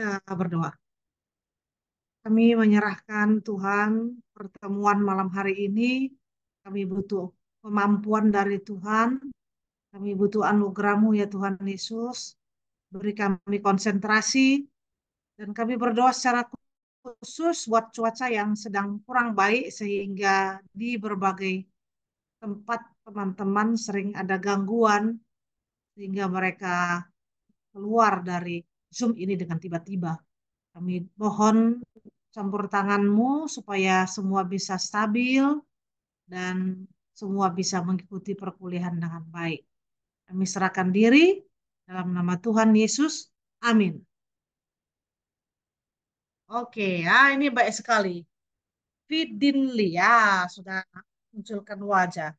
Kita berdoa. Kami menyerahkan Tuhan pertemuan malam hari ini. Kami butuh kemampuan dari Tuhan. Kami butuh anugerah-Mu ya Tuhan Yesus. Beri kami konsentrasi. Dan kami berdoa secara khusus buat cuaca yang sedang kurang baik sehingga di berbagai tempat teman-teman sering ada gangguan sehingga mereka keluar dari Zoom ini dengan tiba-tiba. Kami mohon campur tangan-Mu supaya semua bisa stabil dan semua bisa mengikuti perkuliahan dengan baik. Kami serahkan diri dalam nama Tuhan Yesus. Amin. Oke, ya ini baik sekali. Fidinli, ya sudah munculkan wajah.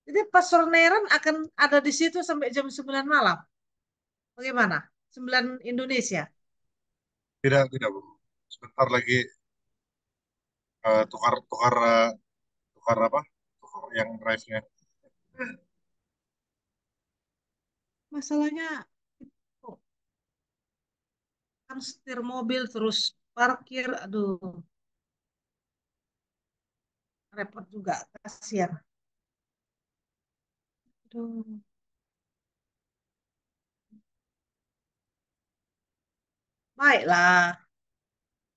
Jadi Pastor Neran akan ada di situ sampai jam 9 malam. Bagaimana? 9 Indonesia. Tidak, tidak, Bu. Sebentar lagi tukar tukar tukar apa? Tukar yang drive-nya. Masalahnya oh, kan setir mobil terus parkir, aduh repot juga, kasihan. Aduh. Baiklah,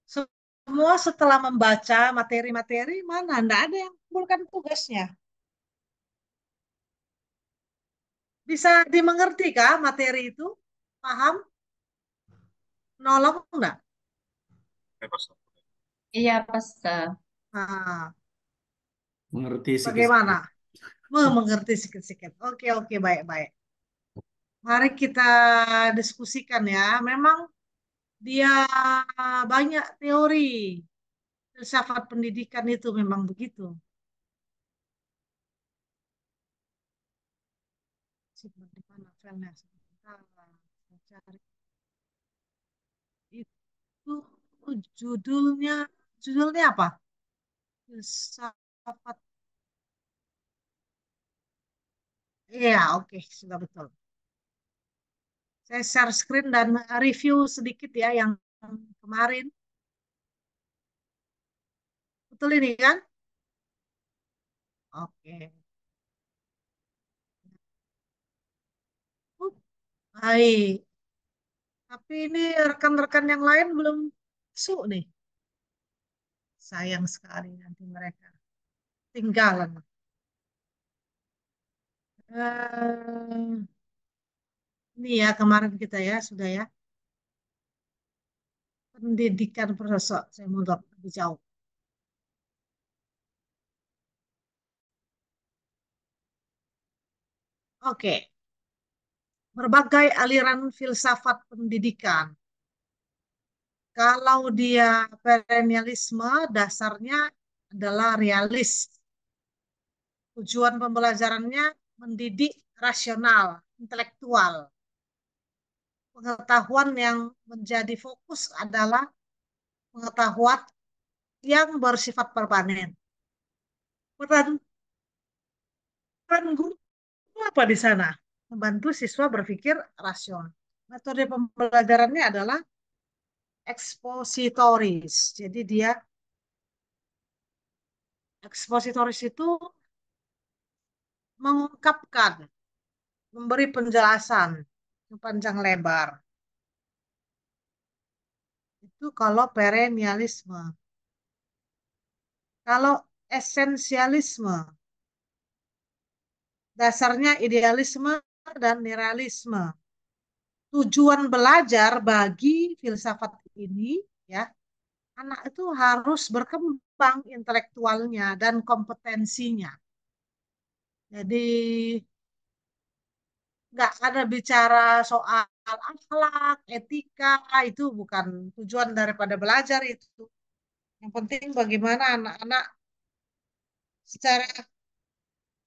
semua setelah membaca materi-materi mana, ndak ada yang kumpulkan tugasnya. Bisa dimengerti kah materi itu? Paham? Nolong enggak? Pastor. Iya, Pastor. Nah, Mengerti bagaimana? sikit-sikit. Mengerti sedikit-sedikit. Oke, oke, baik-baik. Mari kita diskusikan ya. Memang dia banyak teori. Filsafat pendidikan itu memang begitu. Di mana filenya? Sebentar, saya cari. Itu judulnya, judulnya apa? Filsafat. Iya, oke, sudah betul. Saya share screen dan review sedikit ya yang kemarin. Betul ini kan? Oke. Baik. Tapi ini rekan-rekan yang lain belum masuk nih. Sayang sekali nanti mereka tinggalan. Eh, ini ya kemarin kita ya sudah ya. Pendidikan pelosok. Saya mundur lebih jauh. Oke. Berbagai aliran filsafat pendidikan. Kalau dia perennialisme, dasarnya adalah realis. Tujuan pembelajarannya mendidik rasional, intelektual. Pengetahuan yang menjadi fokus adalah pengetahuan yang bersifat permanen. Peran, peran guru apa di sana? Membantu siswa berpikir rasional. Metode pembelajarannya adalah ekspositoris. Jadi dia ekspositoris itu mengungkapkan, memberi penjelasan yang panjang lebar. Itu kalau perennialisme. Kalau esensialisme, dasarnya idealisme dan nerealisme. Tujuan belajar bagi filsafat ini, ya, anak itu harus berkembang intelektualnya dan kompetensinya. Jadi nggak ada bicara soal akhlak, etika, itu bukan tujuan daripada belajar itu. Yang penting bagaimana anak-anak secara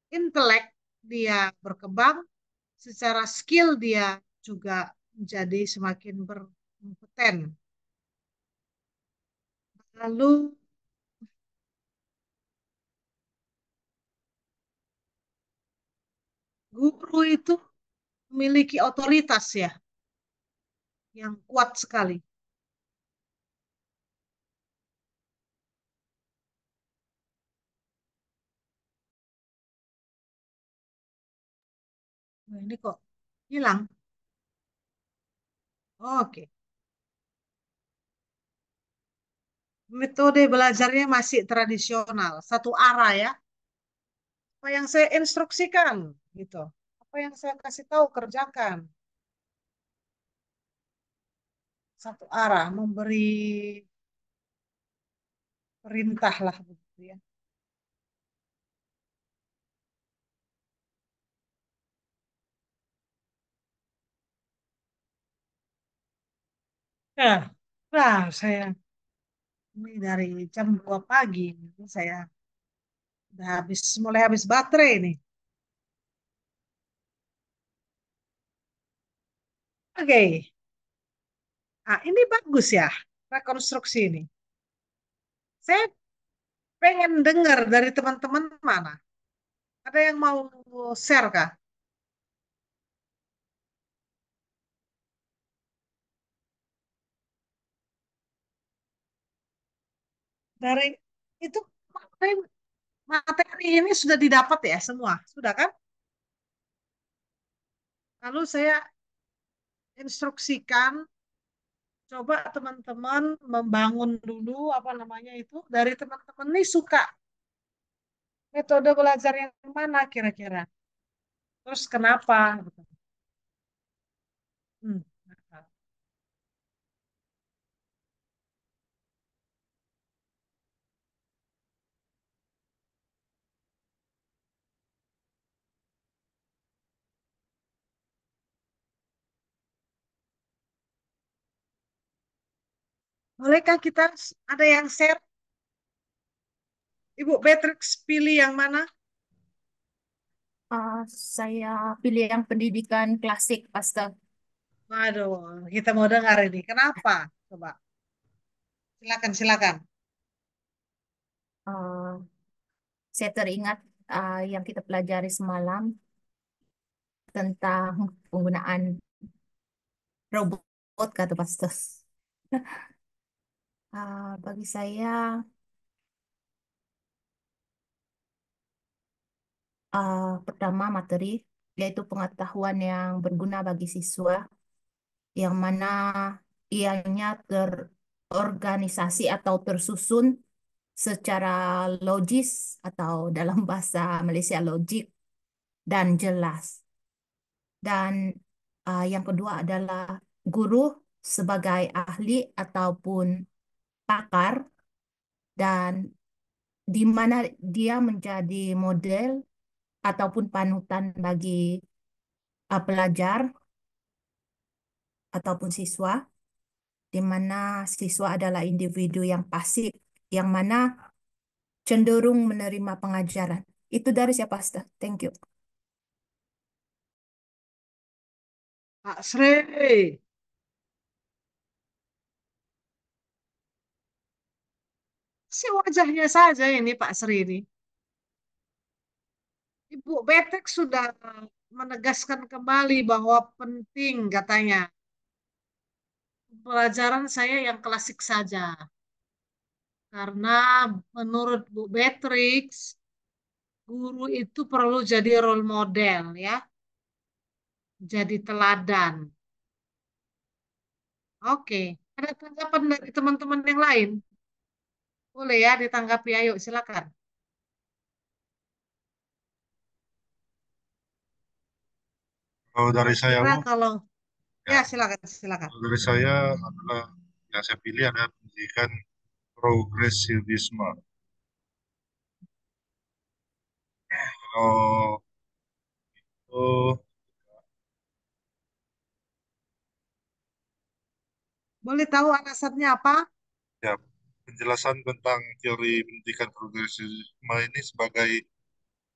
intelek dia berkembang, secara skill dia juga menjadi semakin berkompeten. Lalu guru itu memiliki otoritas ya yang kuat sekali. Oh, ini kok hilang. Oke. Metode belajarnya masih tradisional, satu arah ya. Apa yang saya instruksikan, gitu. Apa yang saya kasih tahu kerjakan, satu arah, memberi perintah lah begitu ya. Ya, nah saya ini dari jam 2 pagi, ini saya udah mulai habis baterai nih. Oke, nah ini bagus ya, rekonstruksi ini. Saya pengen dengar dari teman-teman mana. Ada yang mau share kah? Dari itu materi, materi ini sudah didapat ya semua, sudah kan? Lalu saya instruksikan, coba teman-teman membangun dulu apa namanya itu dari teman-teman nih suka metode belajar yang mana kira-kira? Terus kenapa? Hmm. Bolehkah kita ada yang share? Ibu Beatrix pilih yang mana? Ah, saya pilih yang pendidikan klasik, Pastor. Waduh, kita mau dengar ini. Kenapa? Coba, silakan, silakan. Ah, saya teringat yang kita pelajari semalam tentang penggunaan robot, kata Pastor. Bagi saya, pertama materi, yaitu pengetahuan yang berguna bagi siswa, yang mana ianya terorganisasi atau tersusun secara logis atau dalam bahasa Malaysia logik dan jelas. Dan yang kedua adalah guru sebagai ahli ataupun pakar dan di mana dia menjadi model ataupun panutan bagi pelajar ataupun siswa, di mana siswa adalah individu yang pasif, yang mana cenderung menerima pengajaran. Itu dari siapa, Ustaz? Thank you. Pak Sri, si wajahnya saja ini Pak Sri ini. Ibu Betek sudah menegaskan kembali bahwa penting katanya pelajaran saya yang klasik saja. Karena menurut Bu Beatrix, guru itu perlu jadi role model ya, jadi teladan. Oke, ada tanggapan dari teman-teman yang lain? Boleh ya ditanggapi, ayo silakan. Kalau dari saya, Kira-kira Bu, kalau ya ya, silakan silakan. kalau dari saya adalah yang saya pilih adalah pendidikan progresivisme. Kalau itu Boleh tahu alasannya apa? ya penjelasan tentang teori pendidikan progresivisme ini sebagai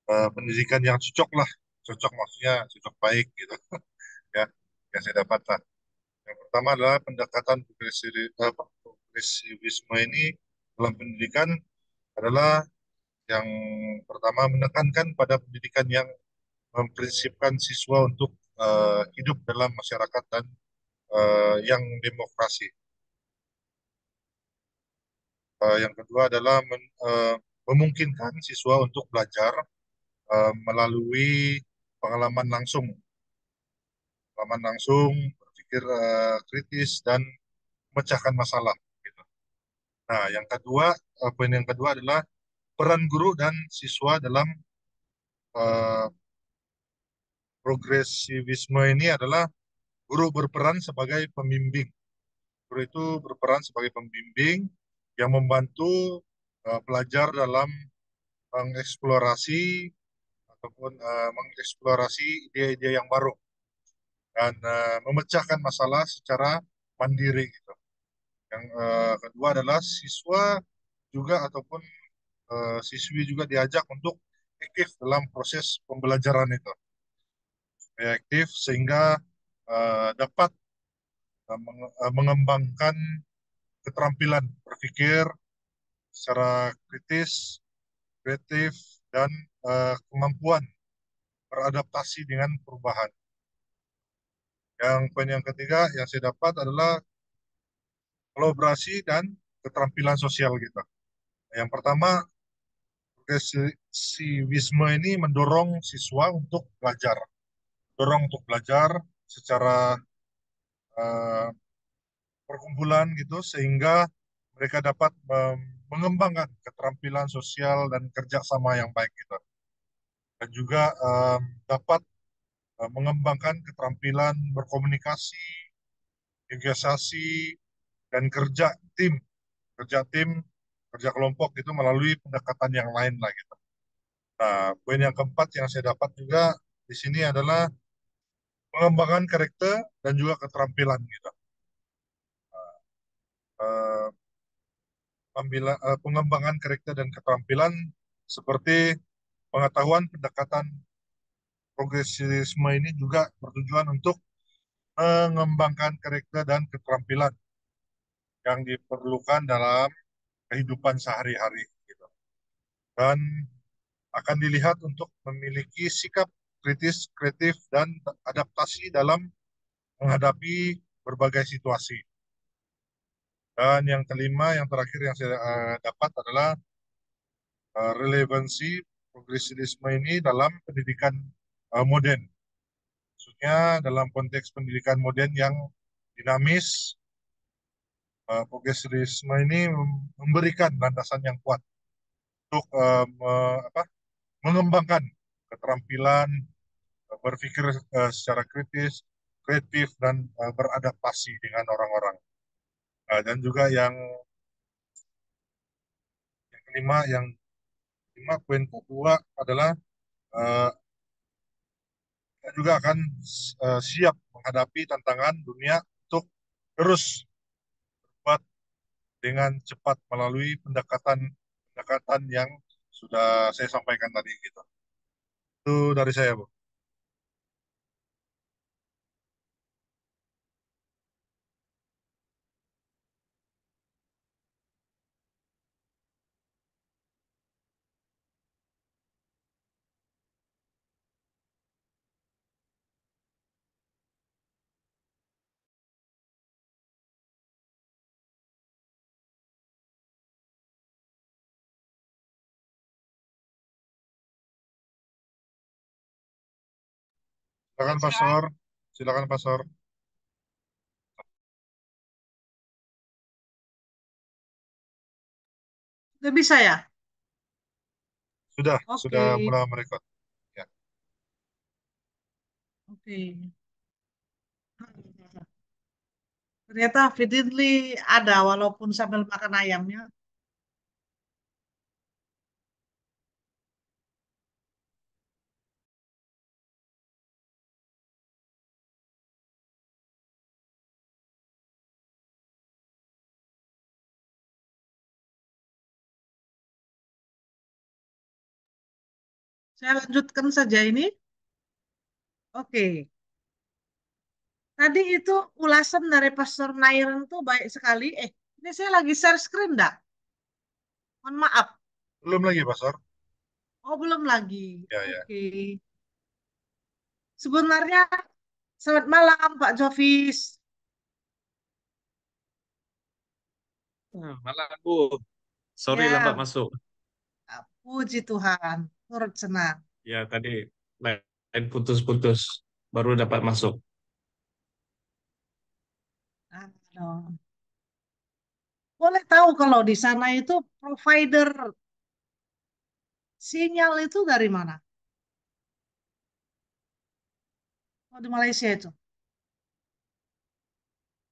pendidikan yang cocok lah, cocok maksudnya cocok baik gitu ya, yang saya dapat lah. Yang pertama adalah pendekatan progresivisme ini dalam pendidikan adalah yang pertama menekankan pada pendidikan yang memprinsipkan siswa untuk hidup dalam masyarakat dan yang demokrasi. Yang kedua adalah memungkinkan siswa untuk belajar melalui pengalaman langsung pengalaman langsung, berpikir kritis dan memecahkan masalah. Gitu. Nah, yang kedua, poin yang kedua adalah peran guru dan siswa dalam eh, progresivisme ini adalah guru berperan sebagai pembimbing. Guru itu berperan sebagai pembimbing yang membantu pelajar dalam mengeksplorasi ataupun mengeksplorasi ide-ide yang baru dan memecahkan masalah secara mandiri gitu. Yang kedua adalah siswa juga ataupun siswi juga diajak untuk aktif dalam proses pembelajaran itu. Aktif sehingga dapat mengembangkan keterampilan berpikir secara kritis, kreatif, dan kemampuan beradaptasi dengan perubahan. Yang poin yang ketiga yang saya dapat adalah kolaborasi dan keterampilan sosial kita. Yang pertama, progresivisme ini mendorong siswa untuk belajar, secara uh, perkumpulan gitu, sehingga mereka dapat mengembangkan keterampilan sosial dan kerjasama yang baik gitu. Dan juga dapat mengembangkan keterampilan berkomunikasi, negosiasi, dan kerja tim, kerja kelompok itu melalui pendekatan yang lain lah gitu. Nah, poin yang keempat yang saya dapat juga di sini adalah pengembangan karakter dan juga keterampilan gitu. Eh, pengembangan karakter dan keterampilan seperti pengetahuan pendekatan progresisme ini juga bertujuan untuk mengembangkan karakter dan keterampilan yang diperlukan dalam kehidupan sehari-hari gitu. Dan akan dilihat untuk memiliki sikap kritis, kreatif, dan adaptasi dalam menghadapi berbagai situasi. Dan yang kelima, yang terakhir yang saya dapat adalah relevansi progresivisme ini dalam pendidikan modern. Maksudnya dalam konteks pendidikan modern yang dinamis, progresivisme ini memberikan landasan yang kuat untuk mengembangkan keterampilan berpikir secara kritis, kreatif, dan beradaptasi dengan orang-orang. Dan juga yang kelima, poin kedua adalah uh, kita juga akan siap menghadapi tantangan dunia untuk terus berbuat dengan cepat melalui pendekatan yang sudah saya sampaikan tadi gitu. Itu dari saya, Bu. Silakan Pastor. Silakan Pastor. Udah bisa ya? Sudah Oke, mulai merekod. Ya. oke. Ternyata Fitri ada walaupun sambil makan ayamnya. Saya lanjutkan saja ini. Oke. Tadi itu ulasan dari Pastor Nairan tuh baik sekali. Ini saya lagi share screen enggak? Mohon maaf. Belum lagi, Pastor. Oh, belum lagi. Ya, ya. Oke. Sebenarnya, selamat malam Pak Jovis. Malam, Bu. Sorry lambat Ya, masuk. puji Tuhan. Turut senang. Ya, tadi lain putus-putus. Baru dapat masuk. Oh. Boleh tahu kalau di sana itu provider sinyal itu dari mana? Oh, di Malaysia itu.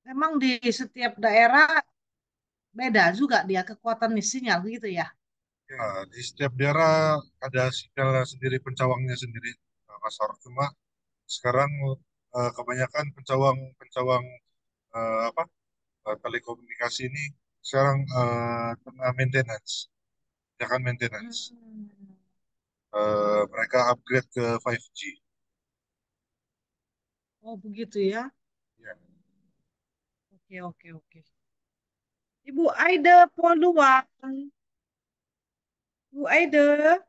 Memang di setiap daerah beda juga dia kekuatan sinyal gitu ya. Ya, di setiap daerah ada sinyal sendiri, pencawangnya sendiri, Mas Sor. Cuma sekarang kebanyakan pencawang apa telekomunikasi ini sekarang tengah maintenance, ya kan maintenance. Hmm. Mereka upgrade ke 5G. Oh begitu ya. Ya, Oke oke oke. Ibu Aida Poluan. Bu Aida.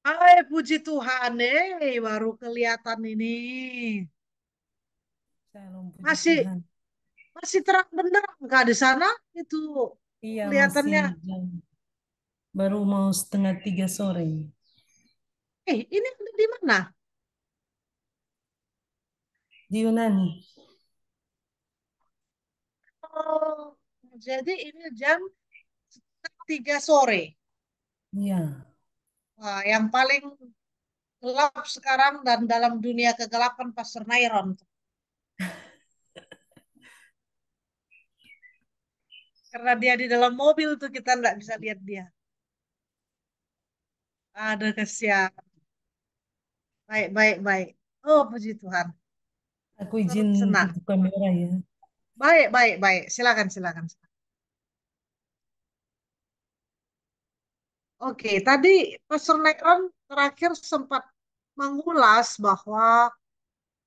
Hai puji Tuhan, baru kelihatan ini. Shalom, puji Masih Tuhan. masih terang benderang nggak di sana? Itu Iya, masih kelihatannya. jam. Baru mau 2:30 sore. Ini ada di mana? Di Yunani. Oh, jadi ini jam 3 sore. Iya. Wah, yang paling gelap sekarang dan dalam dunia kegelapan Pastor Nairon. Karena dia di dalam mobil tuh kita nggak bisa lihat dia. Ada kesian. Baik, baik, baik. Oh, puji Tuhan. Aku Turut izin senang. tutup kamera ya. Baik, baik, baik. Silakan, silakan. Oke, tadi Pastor Nairon terakhir sempat mengulas bahwa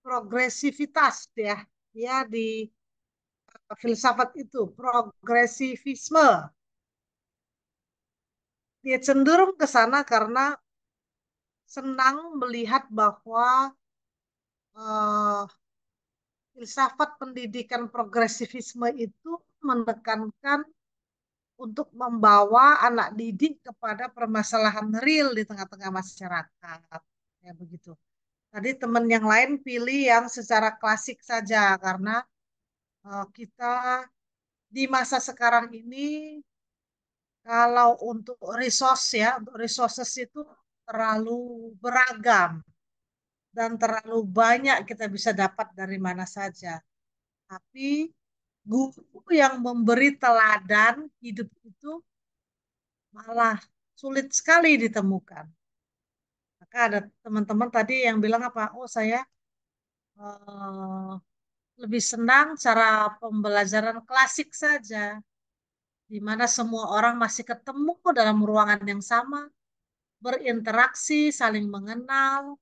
progresivitas ya, ya di filsafat itu progresivisme. Dia cenderung ke sana karena senang melihat bahwa eh, filsafat pendidikan progresivisme itu menekankan untuk membawa anak didik kepada permasalahan real di tengah-tengah masyarakat. Ya begitu. Tadi teman yang lain pilih yang secara klasik saja karena kita di masa sekarang ini kalau untuk resource ya, untuk resources itu terlalu beragam dan terlalu banyak kita bisa dapat dari mana saja. Tapi guru yang memberi teladan hidup itu malah sulit sekali ditemukan. Maka ada teman-teman tadi yang bilang apa? Oh, saya eh, lebih senang cara pembelajaran klasik saja, di mana semua orang masih ketemu dalam ruangan yang sama, berinteraksi, saling mengenal.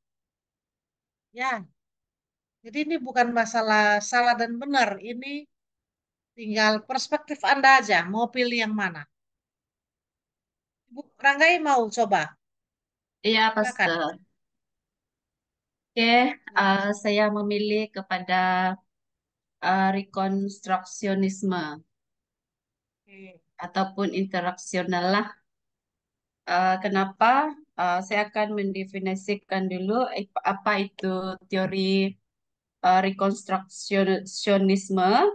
Ya, jadi ini bukan masalah salah dan benar. Ini tinggal perspektif Anda aja, mau pilih yang mana. Ibu Ranggai mau coba? Iya, Silakan. Pastor. Oke, Silakan. saya memilih kepada rekonstruksionisme Oke. ataupun interaksional lah. Kenapa? Saya akan mendefinisikan dulu apa itu teori rekonstruksionisme.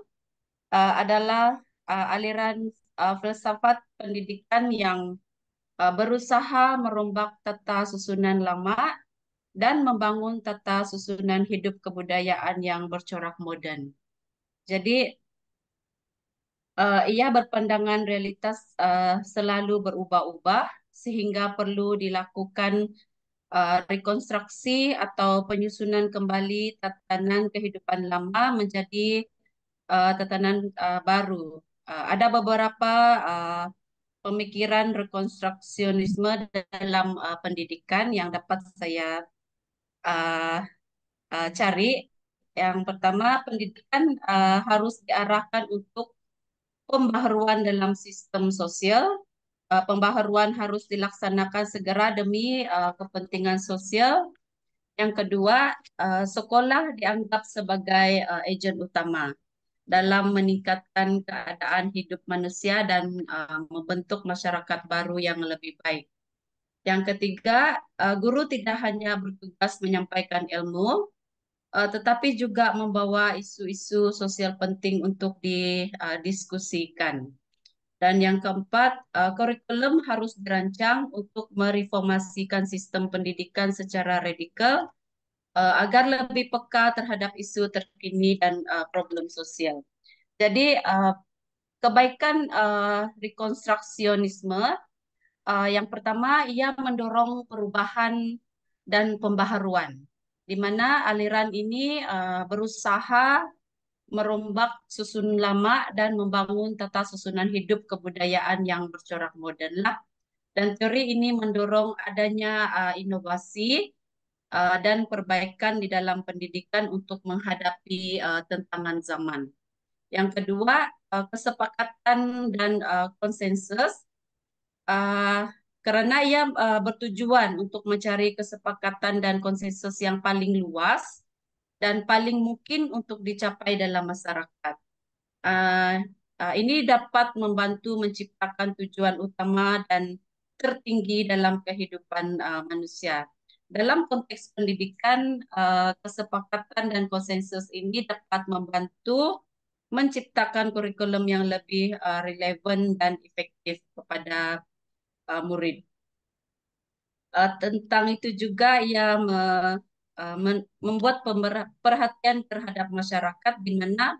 Adalah aliran filsafat pendidikan yang berusaha merombak tata susunan lama dan membangun tata susunan hidup kebudayaan yang bercorak modern. Jadi, ia berpandangan realitas selalu berubah-ubah sehingga perlu dilakukan rekonstruksi atau penyusunan kembali tatanan kehidupan lama menjadi tatanan baru. Ada beberapa uh, pemikiran rekonstruksionisme dalam pendidikan yang dapat saya uh, cari. Yang pertama, pendidikan harus diarahkan untuk pembaharuan dalam sistem sosial. Pembaharuan harus dilaksanakan segera demi kepentingan sosial. Yang kedua, sekolah dianggap sebagai agen utama dalam meningkatkan keadaan hidup manusia dan membentuk masyarakat baru yang lebih baik. Yang ketiga, guru tidak hanya bertugas menyampaikan ilmu, tetapi juga membawa isu-isu sosial penting untuk didiskusikan. Dan yang keempat, kurikulum harus dirancang untuk mereformasikan sistem pendidikan secara radikal agar lebih peka terhadap isu terkini dan problem sosial. Jadi kebaikan rekonstruksionisme yang pertama, ia mendorong perubahan dan pembaharuan, di mana aliran ini berusaha merombak susunan lama dan membangun tata susunan hidup kebudayaan yang bercorak modern lah. Dan teori ini mendorong adanya inovasi dan perbaikan di dalam pendidikan untuk menghadapi tantangan zaman. Yang kedua, kesepakatan dan konsensus uh, karena ia bertujuan untuk mencari kesepakatan dan konsensus yang paling luas dan paling mungkin untuk dicapai dalam masyarakat. Uh, ini dapat membantu menciptakan tujuan utama dan tertinggi dalam kehidupan manusia. Dalam konteks pendidikan, kesepakatan dan konsensus ini dapat membantu menciptakan kurikulum yang lebih relevan dan efektif kepada murid. Tentang itu juga ia membuat perhatian terhadap masyarakat, di mana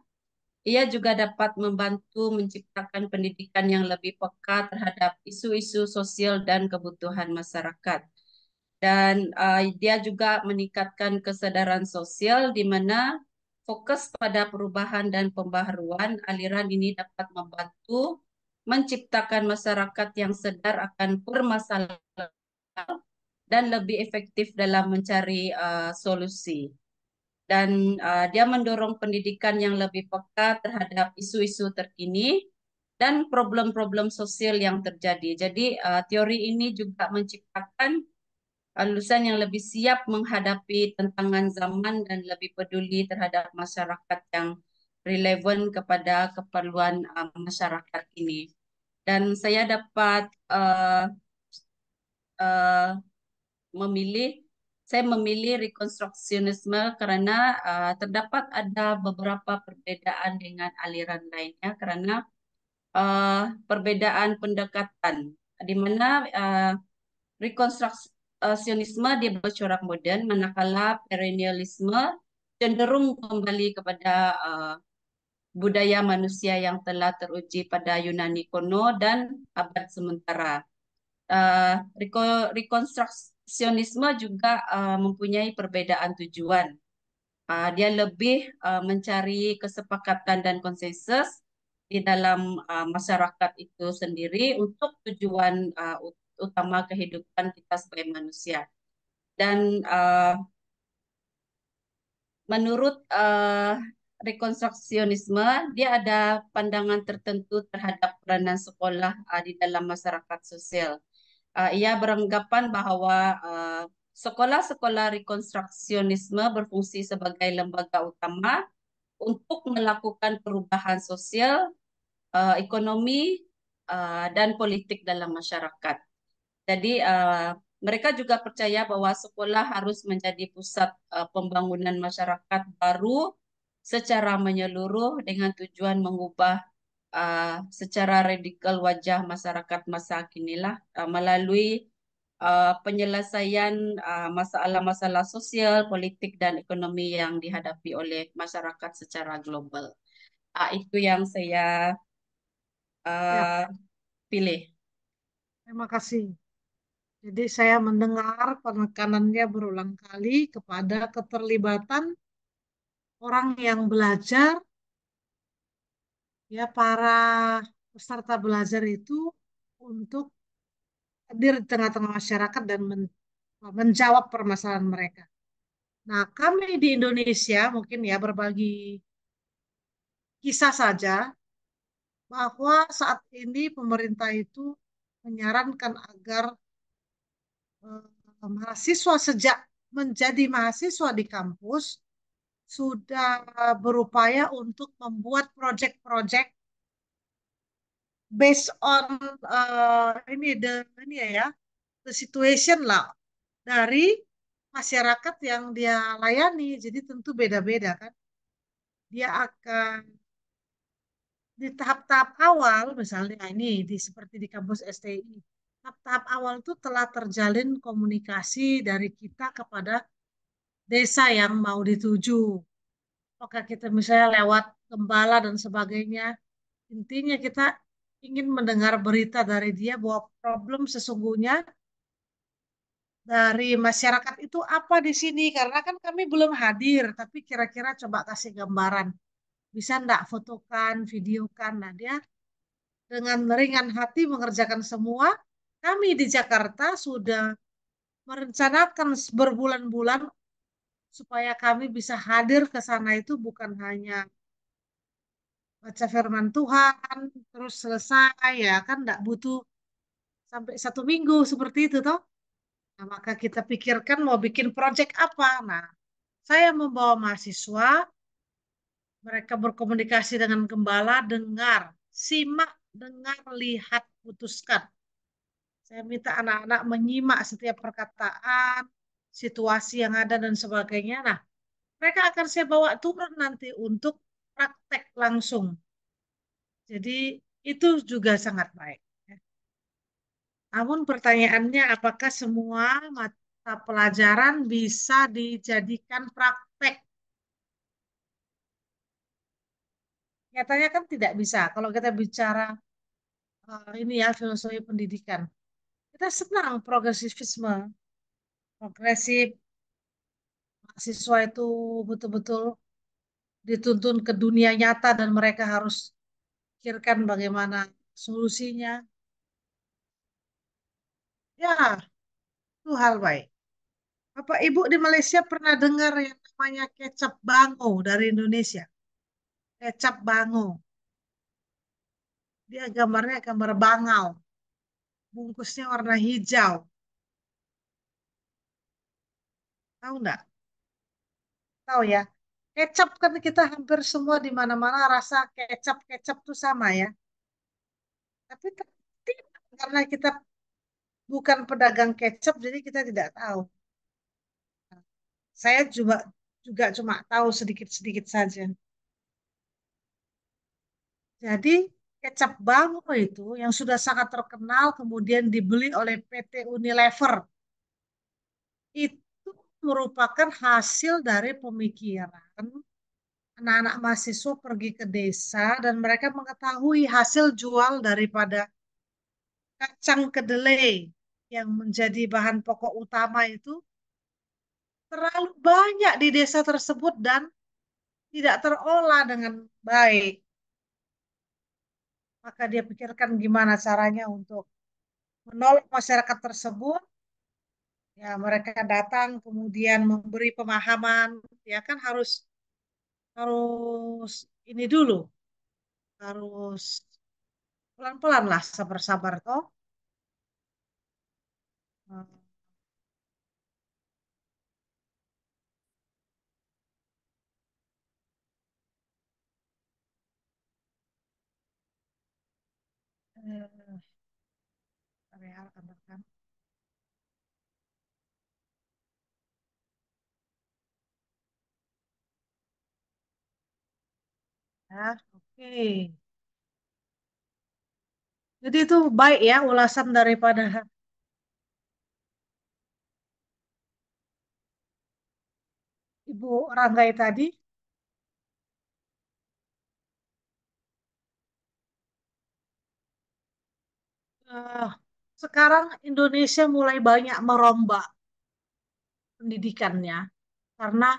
ia juga dapat membantu menciptakan pendidikan yang lebih peka terhadap isu-isu sosial dan kebutuhan masyarakat. Dan dia juga meningkatkan kesadaran sosial, di mana fokus pada perubahan dan pembaharuan. Aliran ini dapat membantu menciptakan masyarakat yang sadar akan permasalahan dan lebih efektif dalam mencari solusi. Dan dia mendorong pendidikan yang lebih peka terhadap isu-isu terkini dan problem-problem sosial yang terjadi. Jadi teori ini juga menciptakan lulusan yang lebih siap menghadapi tantangan zaman dan lebih peduli terhadap masyarakat yang relevan kepada keperluan masyarakat ini. Dan saya dapat uh, memilih saya memilih rekonstruksionisme karena terdapat ada beberapa perbedaan dengan aliran lainnya karena perbedaan pendekatan di mana rekonstruksionisme dia bercorak modern, manakala perennialisme cenderung kembali kepada budaya manusia yang telah teruji pada Yunani kuno dan abad sementara. Rekonstruksionisme juga mempunyai perbedaan tujuan. Dia lebih mencari kesepakatan dan konsensus di dalam masyarakat itu sendiri untuk tujuan utama kehidupan kita sebagai manusia. Dan menurut rekonstruksionisme, dia ada pandangan tertentu terhadap peranan sekolah di dalam masyarakat sosial. Ia beranggapan bahwa sekolah-sekolah rekonstruksionisme berfungsi sebagai lembaga utama untuk melakukan perubahan sosial, ekonomi, dan politik dalam masyarakat. Jadi mereka juga percaya bahwa sekolah harus menjadi pusat pembangunan masyarakat baru secara menyeluruh dengan tujuan mengubah secara radikal wajah masyarakat masa kini lah melalui penyelesaian masalah-masalah sosial, politik, dan ekonomi yang dihadapi oleh masyarakat secara global. Itu yang saya Ya, pilih. terima kasih. Jadi saya mendengar penekanannya berulang kali kepada keterlibatan orang yang belajar, ya para peserta belajar itu untuk hadir di tengah-tengah masyarakat dan menjawab permasalahan mereka. Nah, kami di Indonesia mungkin ya berbagi kisah saja bahwa saat ini pemerintah itu menyarankan agar mahasiswa sejak menjadi mahasiswa di kampus sudah berupaya untuk membuat proyek-proyek based on ini ya the situation lah dari masyarakat yang dia layani. Jadi tentu beda-beda kan. Dia akan di tahap-tahap awal, misalnya ini seperti di kampus STI, tahap-tahap awal itu telah terjalin komunikasi dari kita kepada desa yang mau dituju. Apakah kita misalnya lewat gembala dan sebagainya, intinya kita ingin mendengar berita dari dia bahwa problem sesungguhnya dari masyarakat itu apa di sini, karena kan kami belum hadir, tapi kira-kira coba kasih gambaran. Bisa enggak fotokan, videokan. Nah, dia dengan ringan hati mengerjakan semua. Kami di Jakarta sudah merencanakan berbulan-bulan supaya kami bisa hadir ke sana itu bukan hanya baca firman Tuhan, terus selesai, ya kan enggak butuh sampai 1 minggu seperti itu toh. Nah, maka kita pikirkan mau bikin proyek apa. Nah, saya membawa mahasiswa, mereka berkomunikasi dengan gembala, dengar, simak, dengar, lihat, putuskan. Saya minta anak-anak menyimak setiap perkataan, situasi yang ada dan sebagainya. Nah, mereka akan saya bawa turun nanti untuk praktek langsung. Jadi itu juga sangat baik. Namun pertanyaannya, apakah semua mata pelajaran bisa dijadikan praktek? Nyatanya kan tidak bisa. Kalau kita bicara ini ya filosofi pendidikan, kita senang progresifisme, progresif, mahasiswa itu betul-betul dituntun ke dunia nyata dan mereka harus pikirkan bagaimana solusinya. Ya, itu hal baik. Bapak Ibu di Malaysia pernah dengar yang namanya kecap bango dari Indonesia? Kecap bango. Dia gambarnya gambar bangau. Bungkusnya warna hijau. Tahu nggak? Tahu ya. Kecap kan kita hampir semua di mana-mana rasa kecap-kecap itu sama ya. Tapi tidak, karena kita bukan pedagang kecap, jadi kita tidak tahu. Saya juga cuma tahu sedikit-sedikit saja. Jadi kecap bango itu yang sudah sangat terkenal kemudian dibeli oleh PT Unilever itu merupakan hasil dari pemikiran anak-anak mahasiswa pergi ke desa dan mereka mengetahui hasil jual daripada kacang kedelai yang menjadi bahan pokok utama itu terlalu banyak di desa tersebut dan tidak terolah dengan baik. Maka dia pikirkan gimana caranya untuk menolong masyarakat tersebut. Ya, mereka datang kemudian memberi pemahaman. Ya kan harus harus ini dulu, harus pelan-pelan lah, sabar-sabar toh. Eh, Area tambahkan. Ya, oke. Jadi itu baik ya ulasan daripada Ibu Ranggai tadi. Eh, Sekarang Indonesia mulai banyak merombak pendidikannya karena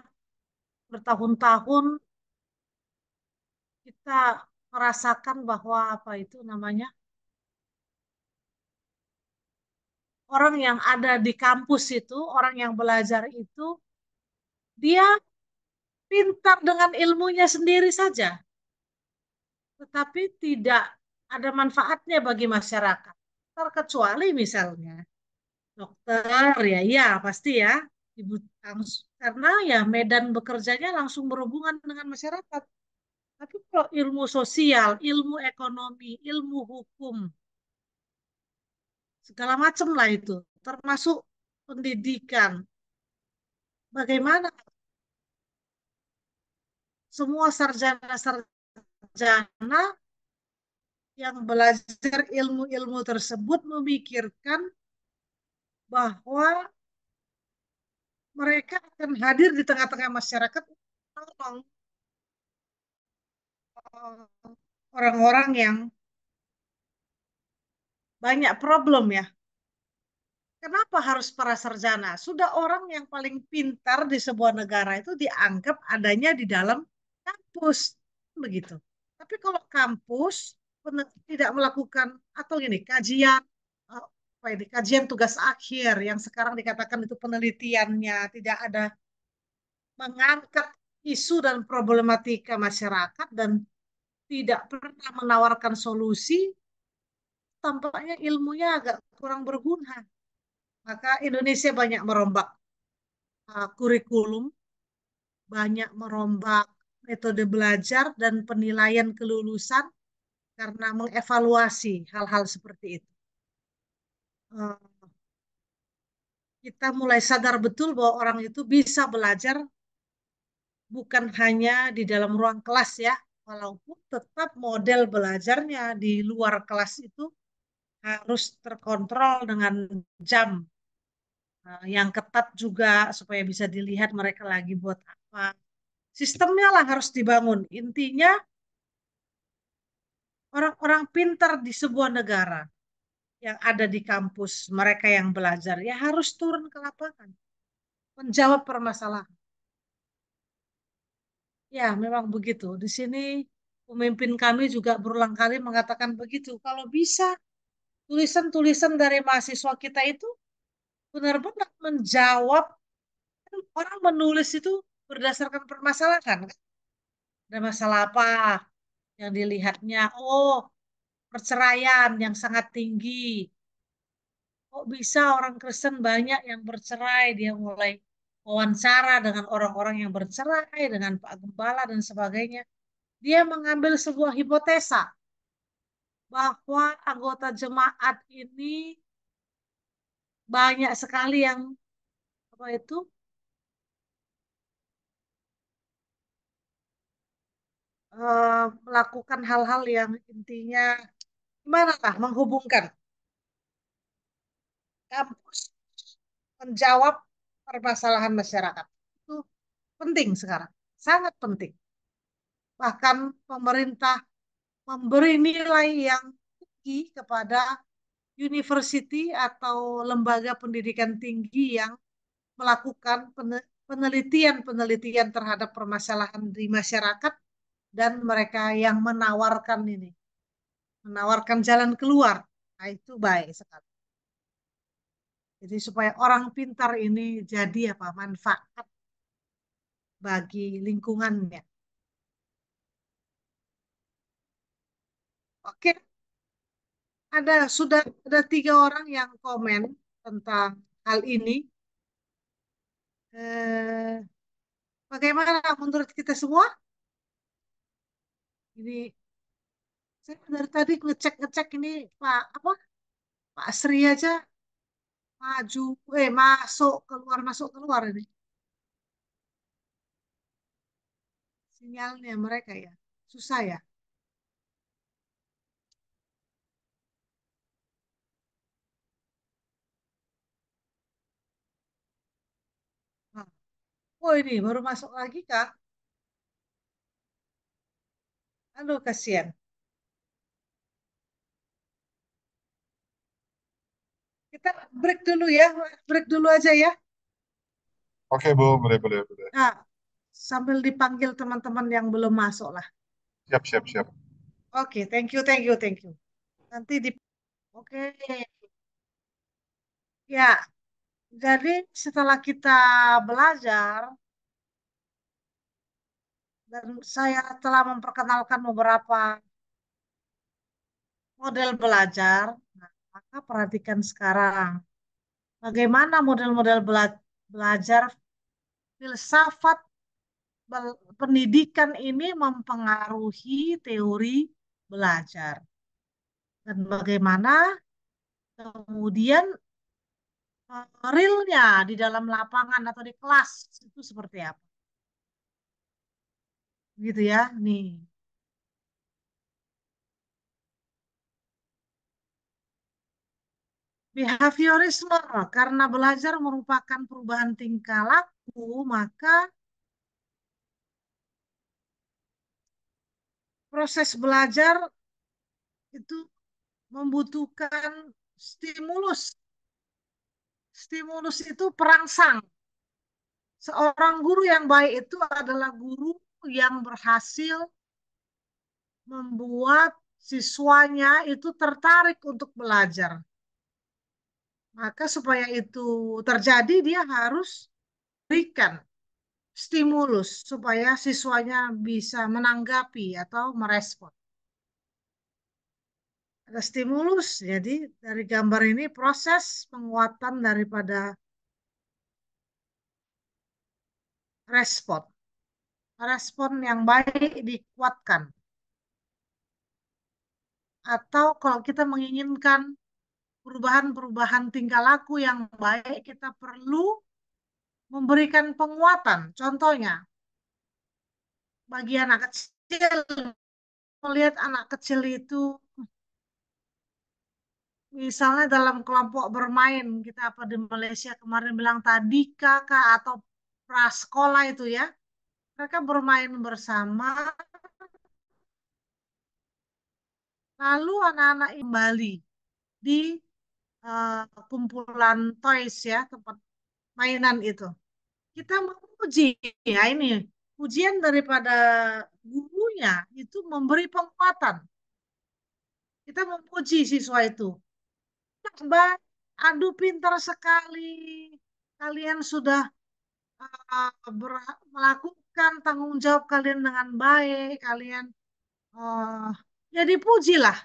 bertahun-tahun kita merasakan bahwa apa itu namanya orang yang ada di kampus itu, orang yang belajar itu, dia pintar dengan ilmunya sendiri saja, tetapi tidak ada manfaatnya bagi masyarakat. Terkecuali misalnya dokter, ya, ya pasti ya, ibu karena ya medan bekerjanya langsung berhubungan dengan masyarakat. Tapi kalau ilmu sosial, ilmu ekonomi, ilmu hukum, segala macam lah itu. termasuk pendidikan. Bagaimana semua sarjana-sarjana yang belajar ilmu-ilmu tersebut memikirkan bahwa mereka akan hadir di tengah-tengah masyarakat untuk menolong orang-orang yang banyak problem ya. Kenapa harus para sarjana? Sudah orang yang paling pintar di sebuah negara itu dianggap adanya di dalam kampus, begitu. Tapi kalau kampus tidak melakukan atau gini kajian apa ini kajian tugas akhir yang sekarang dikatakan itu penelitiannya tidak ada mengangkat isu dan problematika masyarakat dan tidak pernah menawarkan solusi, tampaknya ilmunya agak kurang berguna. Maka Indonesia banyak merombak kurikulum, banyak merombak metode belajar dan penilaian kelulusan karena mengevaluasi hal-hal seperti itu. Kita mulai sadar betul bahwa orang itu bisa belajar bukan hanya di dalam ruang kelas ya, walaupun tetap model belajarnya di luar kelas itu harus terkontrol dengan jam yang ketat juga supaya bisa dilihat mereka lagi buat apa. Sistemnya lah harus dibangun. Intinya orang-orang pintar di sebuah negara yang ada di kampus, mereka yang belajar ya harus turun ke lapangan, menjawab permasalahan. Ya, memang begitu. Di sini pemimpin kami juga berulang kali mengatakan begitu. Kalau bisa tulisan-tulisan dari mahasiswa kita itu benar-benar menjawab. Orang menulis itu berdasarkan permasalahan. Ada masalah apa yang dilihatnya? Oh, perceraian yang sangat tinggi. Kok bisa orang Kristen banyak yang bercerai? Dia mulai wawancara dengan orang-orang yang bercerai, dengan Pak Gembala dan sebagainya. Dia mengambil sebuah hipotesa bahwa anggota jemaat ini banyak sekali yang apa itu melakukan hal-hal yang intinya gimana lah menghubungkan kampus menjawab permasalahan masyarakat. Itu penting sekarang, sangat penting. Bahkan pemerintah memberi nilai yang tinggi kepada university atau lembaga pendidikan tinggi yang melakukan penelitian-penelitian terhadap permasalahan di masyarakat dan mereka yang menawarkan ini, menawarkan jalan keluar. Nah, itu baik sekali. Jadi supaya orang pintar ini jadi apa manfaat bagi lingkungannya. Oke, sudah ada 3 orang yang komen tentang hal ini. Eh, Bagaimana menurut kita semua? Ini saya dari tadi ngecek-ngecek ini Pak apa Pak Sri aja maju, masuk keluar ini sinyalnya mereka ya susah ya. Nah, oh ini baru masuk lagi Kak. Aduh kasihan. Kita break dulu ya, break dulu aja ya. Oke, Bu, boleh, boleh, boleh. Nah, sambil dipanggil teman-teman yang belum masuk lah. Siap, siap, siap. Oke, thank you, thank you, thank you. Nanti oke. Ya, jadi setelah kita belajar dan saya telah memperkenalkan beberapa model belajar, nah, maka perhatikan sekarang bagaimana model-model belajar filsafat pendidikan ini mempengaruhi teori belajar dan bagaimana kemudian realnya di dalam lapangan atau di kelas itu seperti apa. Gitu ya. Nih. Behaviorisme, karena belajar merupakan perubahan tingkah laku, maka proses belajar itu membutuhkan stimulus. Stimulus itu perangsang. Seorang guru yang baik itu adalah guru yang berhasil membuat siswanya itu tertarik untuk belajar. Maka supaya itu terjadi, dia harus berikan stimulus supaya siswanya bisa menanggapi atau merespon. Ada stimulus, jadi dari gambar ini proses penguatan daripada respon. Respon yang baik dikuatkan. Atau kalau kita menginginkan perubahan-perubahan tingkah laku yang baik, kita perlu memberikan penguatan. Contohnya, bagi anak kecil, melihat anak kecil itu, misalnya dalam kelompok bermain, kita apa di Malaysia kemarin bilang tadi, kakak atau prasekolah itu ya, mereka bermain bersama, lalu anak-anak kembali di eh, kumpulan toys ya, tempat mainan itu. Kita menguji, ya ini, ujian daripada gurunya itu memberi penguatan. Kita memuji siswa itu. Mbak, aduh pintar sekali. Kalian sudah melakukan tanggung jawab kalian dengan baik. Kalian uh, ya dipujilah.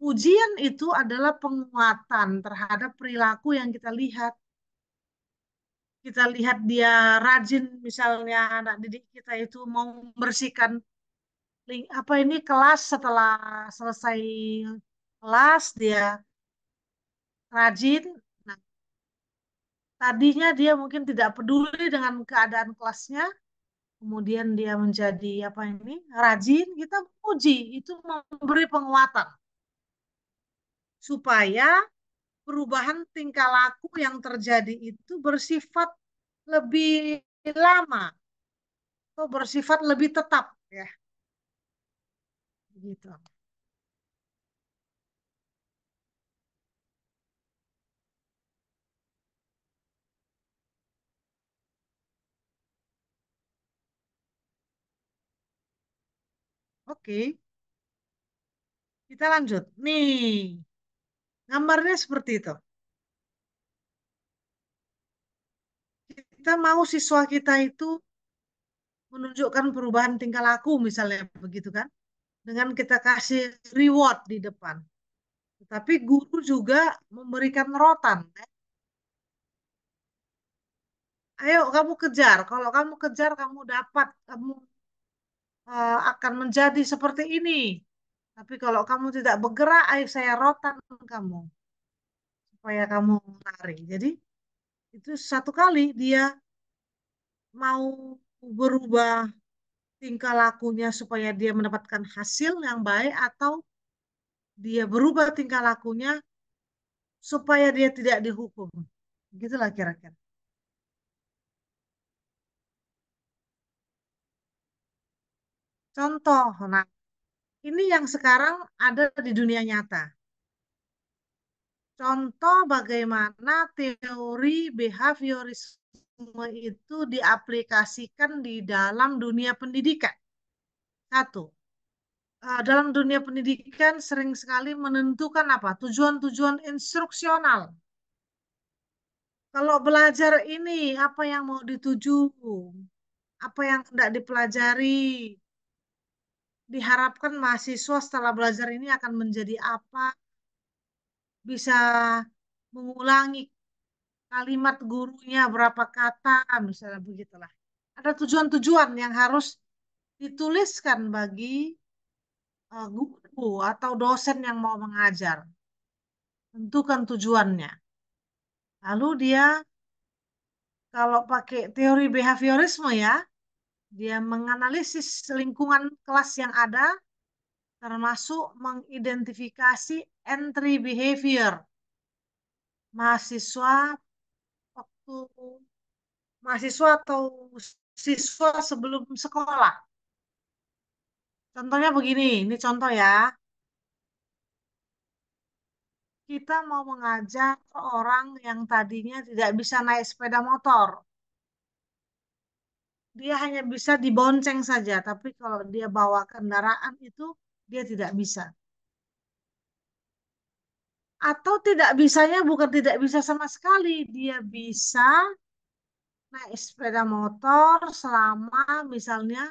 Pujian itu adalah penguatan terhadap perilaku yang kita lihat. Kita lihat dia rajin, misalnya anak didik kita itu mau membersihkan apa ini kelas setelah selesai kelas dia rajin. Nah, tadinya dia mungkin tidak peduli dengan keadaan kelasnya, kemudian dia menjadi apa ini rajin, kita puji, itu memberi penguatan supaya perubahan tingkah laku yang terjadi itu bersifat lebih lama atau bersifat lebih tetap ya gitu. Oke, kita lanjut. Nih, gambarnya seperti itu. Kita mau siswa kita itu menunjukkan perubahan tingkah laku misalnya begitu kan. Dengan kita kasih reward di depan. Tapi guru juga memberikan rotan. Ayo kamu kejar. Kalau kamu kejar, kamu dapat. Kamu akan menjadi seperti ini. Tapi kalau kamu tidak bergerak, ayo saya rotan kamu. Supaya kamu lari. Jadi itu satu kali dia mau berubah tingkah lakunya supaya dia mendapatkan hasil yang baik atau dia berubah tingkah lakunya supaya dia tidak dihukum. Gitulah kira-kira. Contoh, nah ini yang sekarang ada di dunia nyata. Contoh bagaimana teori behaviorisme itu diaplikasikan di dalam dunia pendidikan. Satu, dalam dunia pendidikan sering sekali menentukan apa? Tujuan-tujuan instruksional. Kalau belajar ini, apa yang mau dituju? Apa yang tidak dipelajari? Diharapkan mahasiswa setelah belajar ini akan menjadi apa? Bisa mengulangi kalimat gurunya berapa kata, misalnya begitulah. Ada tujuan-tujuan yang harus dituliskan bagi guru atau dosen yang mau mengajar. Tentukan tujuannya. Lalu dia kalau pakai teori behaviorisme ya, dia menganalisis lingkungan kelas yang ada, termasuk mengidentifikasi entry behavior mahasiswa waktu mahasiswa atau siswa sebelum sekolah. Contohnya begini, ini contoh ya. Kita mau mengajak orang yang tadinya tidak bisa naik sepeda motor. Dia hanya bisa dibonceng saja, tapi kalau dia bawa kendaraan itu dia tidak bisa. Atau tidak bisanya bukan tidak bisa sama sekali, dia bisa naik sepeda motor selama misalnya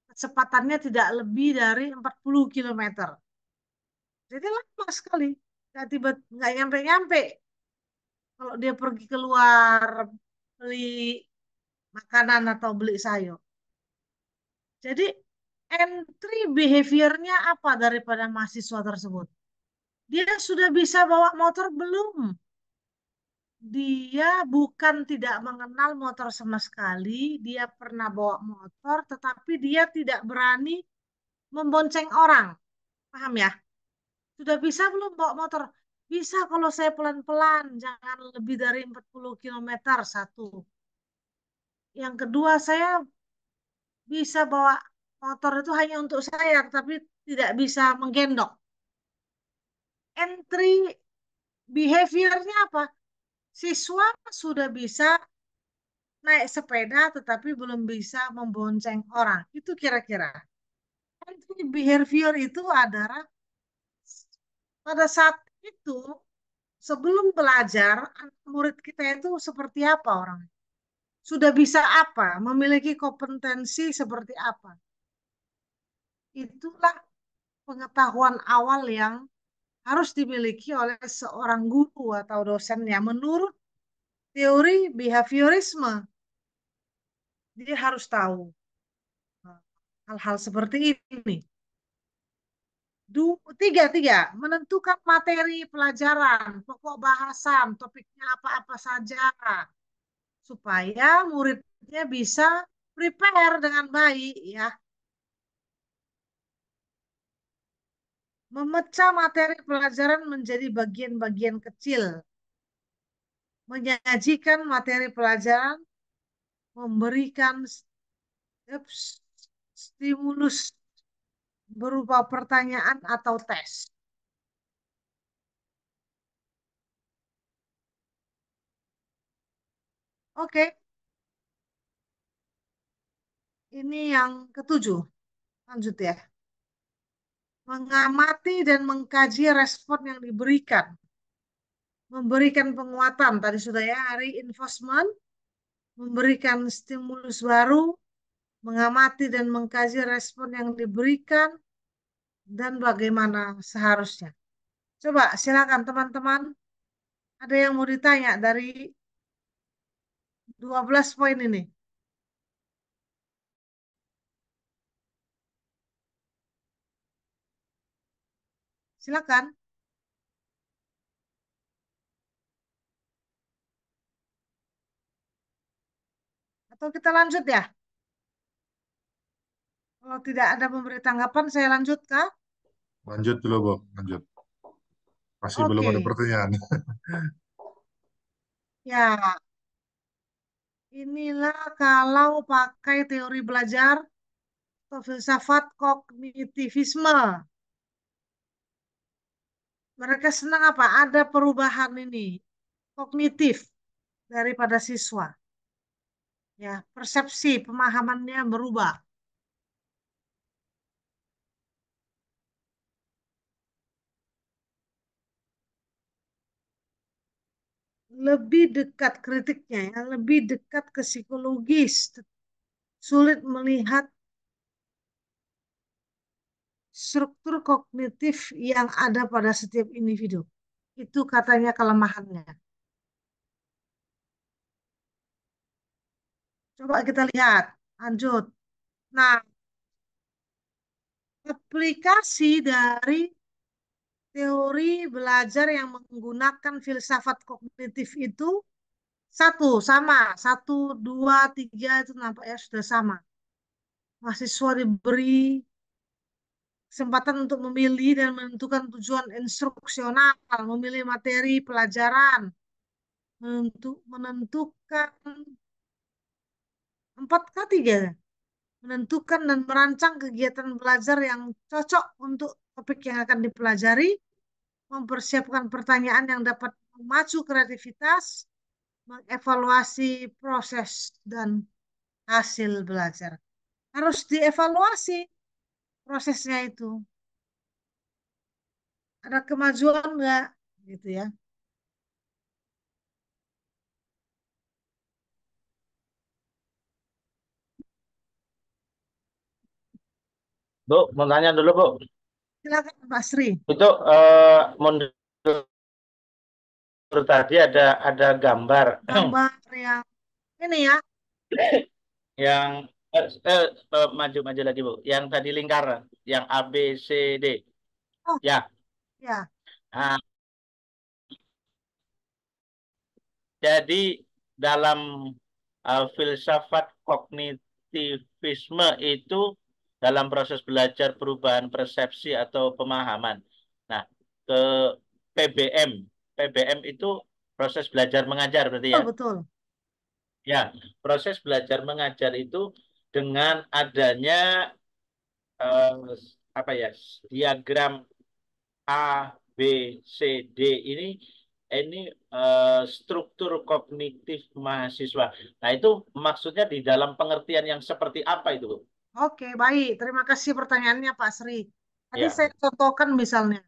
kecepatannya tidak lebih dari 40 kilometer. Jadi lama sekali, nggak nyampe-nyampe. Kalau dia pergi keluar beli makanan atau beli sayur. Jadi entry behaviornya apa daripada mahasiswa tersebut? Dia sudah bisa bawa motor belum? Dia bukan tidak mengenal motor sama sekali, dia pernah bawa motor, tetapi dia tidak berani membonceng orang. Paham ya? Sudah bisa belum bawa motor? Bisa kalau saya pelan-pelan, jangan lebih dari 40 kilometer satu. Yang kedua, saya bisa bawa motor itu hanya untuk saya, tapi tidak bisa menggendong. Entry behaviornya apa? Siswa sudah bisa naik sepeda, tetapi belum bisa membonceng orang. Itu kira-kira. Entry behavior itu adalah pada saat itu, sebelum belajar, murid kita itu seperti apa orang? Sudah bisa apa? Memiliki kompetensi seperti apa? Itulah pengetahuan awal yang harus dimiliki oleh seorang guru atau dosennya menurut teori behaviorisme. Dia harus tahu hal-hal seperti ini. Tiga, menentukan materi pelajaran, pokok bahasan, topiknya apa-apa saja, supaya muridnya bisa prepare dengan baik ya. Memecah materi pelajaran menjadi bagian-bagian kecil. Menyajikan materi pelajaran, memberikan stimulus berupa pertanyaan atau tes. Oke, ini yang ketujuh. Lanjut ya. Mengamati dan mengkaji respon yang diberikan. Memberikan penguatan, tadi sudah ya, reinforcement, memberikan stimulus baru, mengamati dan mengkaji respon yang diberikan, dan bagaimana seharusnya. Coba silakan teman-teman, ada yang mau ditanya dari 12 poin ini. Silakan. Atau kita lanjut ya? Kalau tidak ada memberi tanggapan, saya lanjut kah? Lanjut dulu, Bob. Lanjut. Masih belum Oke. ada pertanyaan. Ya, inilah kalau pakai teori belajar atau filsafat kognitivisme. Mereka senang apa? Ada perubahan ini kognitif daripada siswa. Ya, persepsi pemahamannya berubah. Lebih dekat kritiknya ya, lebih dekat ke psikologis. Sulit melihat struktur kognitif yang ada pada setiap individu. Itu katanya kelemahannya. Coba kita lihat, lanjut. Nah, aplikasi dari teori belajar yang menggunakan filsafat kognitif itu satu, sama. Satu, dua, tiga itu nampaknya sudah sama. Mahasiswa diberi kesempatan untuk memilih dan menentukan tujuan instruksional, memilih materi pelajaran, menentukan 4K3, menentukan dan merancang kegiatan belajar yang cocok untuk topik yang akan dipelajari, mempersiapkan pertanyaan yang dapat memacu kreativitas, mengevaluasi proses dan hasil belajar. Harus dievaluasi prosesnya itu. Ada kemajuan nggak? Gitu ya. Bu, mau tanya dulu, Bu. Silakan Pak Sri. Itu mundur tadi ada gambar Gambar yang ini ya. yang maju lagi, Bu. Yang tadi lingkaran, yang A B C D. Oh, Ya. ya. Nah, jadi dalam filsafat kognitivisme itu dalam proses belajar perubahan persepsi atau pemahaman. Nah, ke PBM. PBM itu proses belajar mengajar berarti Betul, ya? betul. Ya, proses belajar mengajar itu dengan adanya eh, apa ya, diagram A, B, C, D ini struktur kognitif mahasiswa. Nah, itu maksudnya di dalam pengertian yang seperti apa itu, Bu? Oke, baik. Terima kasih pertanyaannya Pak Sri. Tadi Ya, saya contohkan misalnya,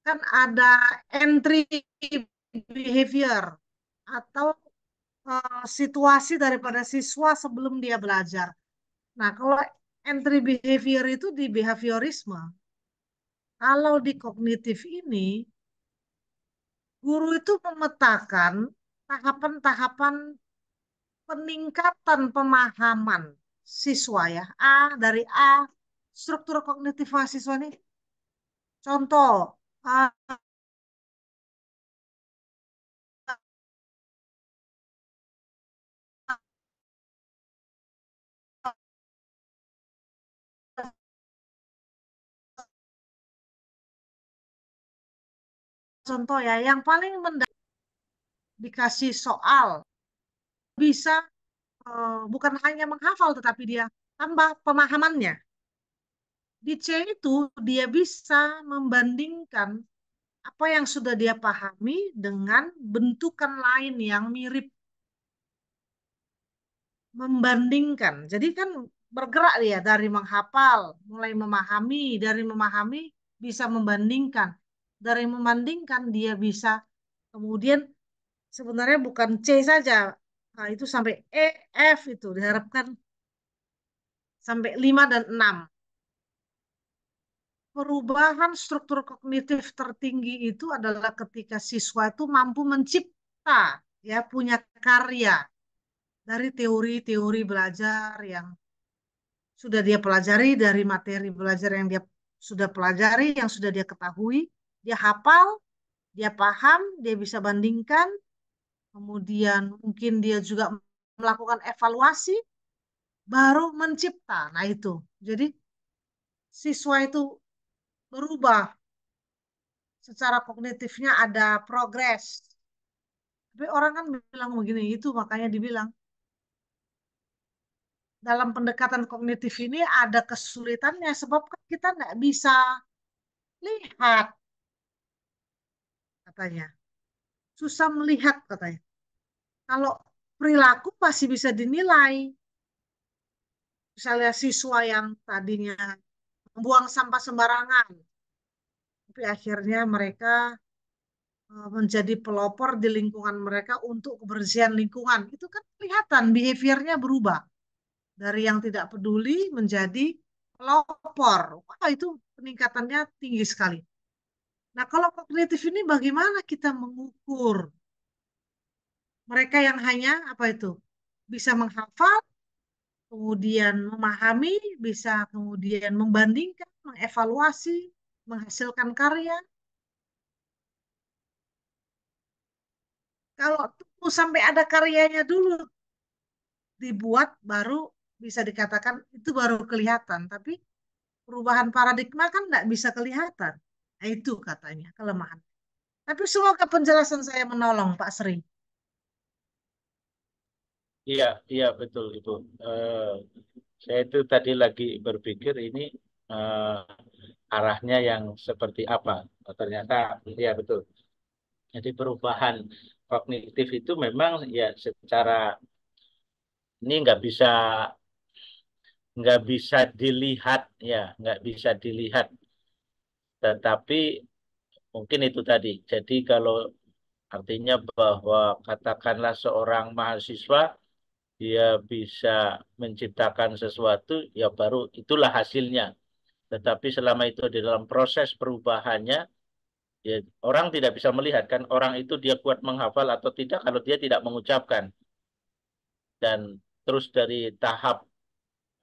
kan ada entry behavior atau situasi daripada siswa sebelum dia belajar. Nah, kalau entry behavior itu di behaviorisme, kalau di kognitif ini, guru itu memetakan tahapan-tahapan peningkatan pemahaman siswa ya. Dari A, struktur kognitif mahasiswa ini. Contoh, contoh ya, yang paling dikasih soal bisa bukan hanya menghafal tetapi dia tambah pemahamannya. Di C itu dia bisa membandingkan apa yang sudah dia pahami dengan bentukan lain yang mirip, membandingkan. Jadi kan bergerak dia dari menghafal, mulai memahami, dari memahami bisa membandingkan. Dari membandingkan dia bisa kemudian sebenarnya bukan C saja. Nah, itu sampai E, F itu diharapkan sampai 5 dan 6. Perubahan struktur kognitif tertinggi itu adalah ketika siswa itu mampu mencipta, ya, punya karya dari teori-teori belajar yang sudah dia pelajari, dari materi belajar yang dia sudah pelajari, yang sudah dia ketahui, dia hafal, dia paham, dia bisa bandingkan, kemudian mungkin dia juga melakukan evaluasi, baru mencipta. Nah itu, jadi siswa itu berubah secara kognitifnya, ada progres. Tapi orang kan bilang begini, itu makanya dibilang dalam pendekatan kognitif ini ada kesulitannya sebab kan kita nggak bisa lihat, katanya. Susah melihat, katanya. Kalau perilaku masih bisa dinilai. Misalnya siswa yang tadinya membuang sampah sembarangan, tapi akhirnya mereka menjadi pelopor di lingkungan mereka untuk kebersihan lingkungan. Itu kan kelihatan behaviornya berubah. Dari yang tidak peduli menjadi pelopor. Wah, itu peningkatannya tinggi sekali. Nah, kalau kognitif ini bagaimana kita mengukur mereka yang hanya apa itu bisa menghafal, kemudian memahami, bisa kemudian membandingkan, mengevaluasi, menghasilkan karya. Kalau tunggu sampai ada karyanya dulu dibuat, baru bisa dikatakan itu baru kelihatan. Tapi perubahan paradigma kan nggak bisa kelihatan. Nah, itu katanya kelemahan. Tapi semoga penjelasan saya menolong, Pak Sri. Iya, iya betul Ibu. Saya itu tadi lagi berpikir ini arahnya yang seperti apa. Oh, ternyata iya betul. Jadi perubahan kognitif itu memang ya secara ini nggak bisa dilihat ya, nggak bisa dilihat. Tetapi mungkin itu tadi. Jadi kalau artinya bahwa katakanlah seorang mahasiswa dia bisa menciptakan sesuatu, ya baru itulah hasilnya. Tetapi selama itu di dalam proses perubahannya, ya orang tidak bisa melihat kan orang itu dia kuat menghafal atau tidak kalau dia tidak mengucapkan. Dan terus dari tahap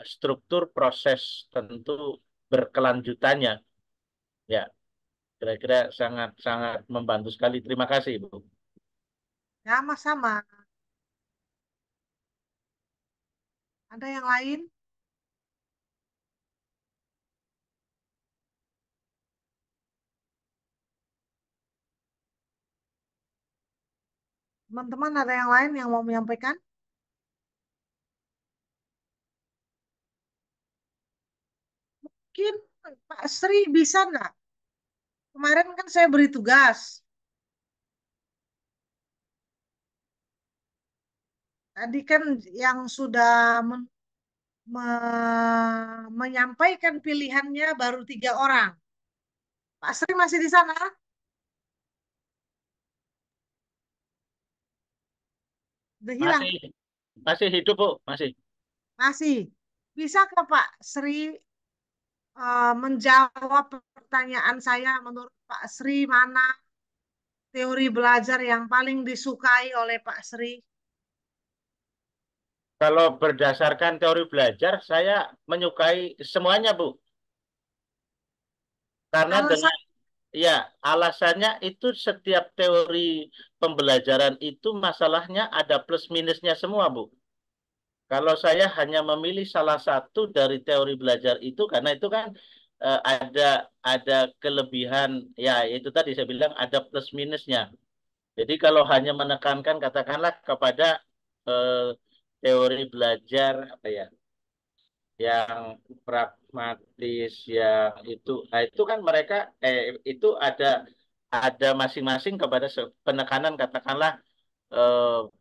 struktur proses tentu berkelanjutannya. Ya, kira-kira sangat-sangat membantu sekali. Terima kasih, Ibu. Sama-sama. Ada yang lain? Teman-teman ada yang lain yang mau menyampaikan? Mungkin Pak Sri bisa nggak? Kemarin kan saya beri tugas. Tadi kan yang sudah menyampaikan pilihannya baru 3 orang. Pak Sri masih di sana? Udah hilang? Masih masih hidup, Bu, masih. Masih. Bisa ke Pak Sri menjawab pertanyaan saya, menurut Pak Sri mana teori belajar yang paling disukai oleh Pak Sri? Kalau berdasarkan teori belajar, saya menyukai semuanya, Bu. Karena Kalau dengan saya, ya alasannya itu setiap teori pembelajaran itu masalahnya ada plus minusnya semua, Bu. Kalau saya hanya memilih salah satu dari teori belajar itu karena itu kan ada kelebihan ya itu tadi saya bilang ada plus minusnya. Jadi kalau hanya menekankan katakanlah kepada eh, teori belajar apa ya yang pragmatis yang itu kan mereka itu ada masing-masing kepada penekanan katakanlah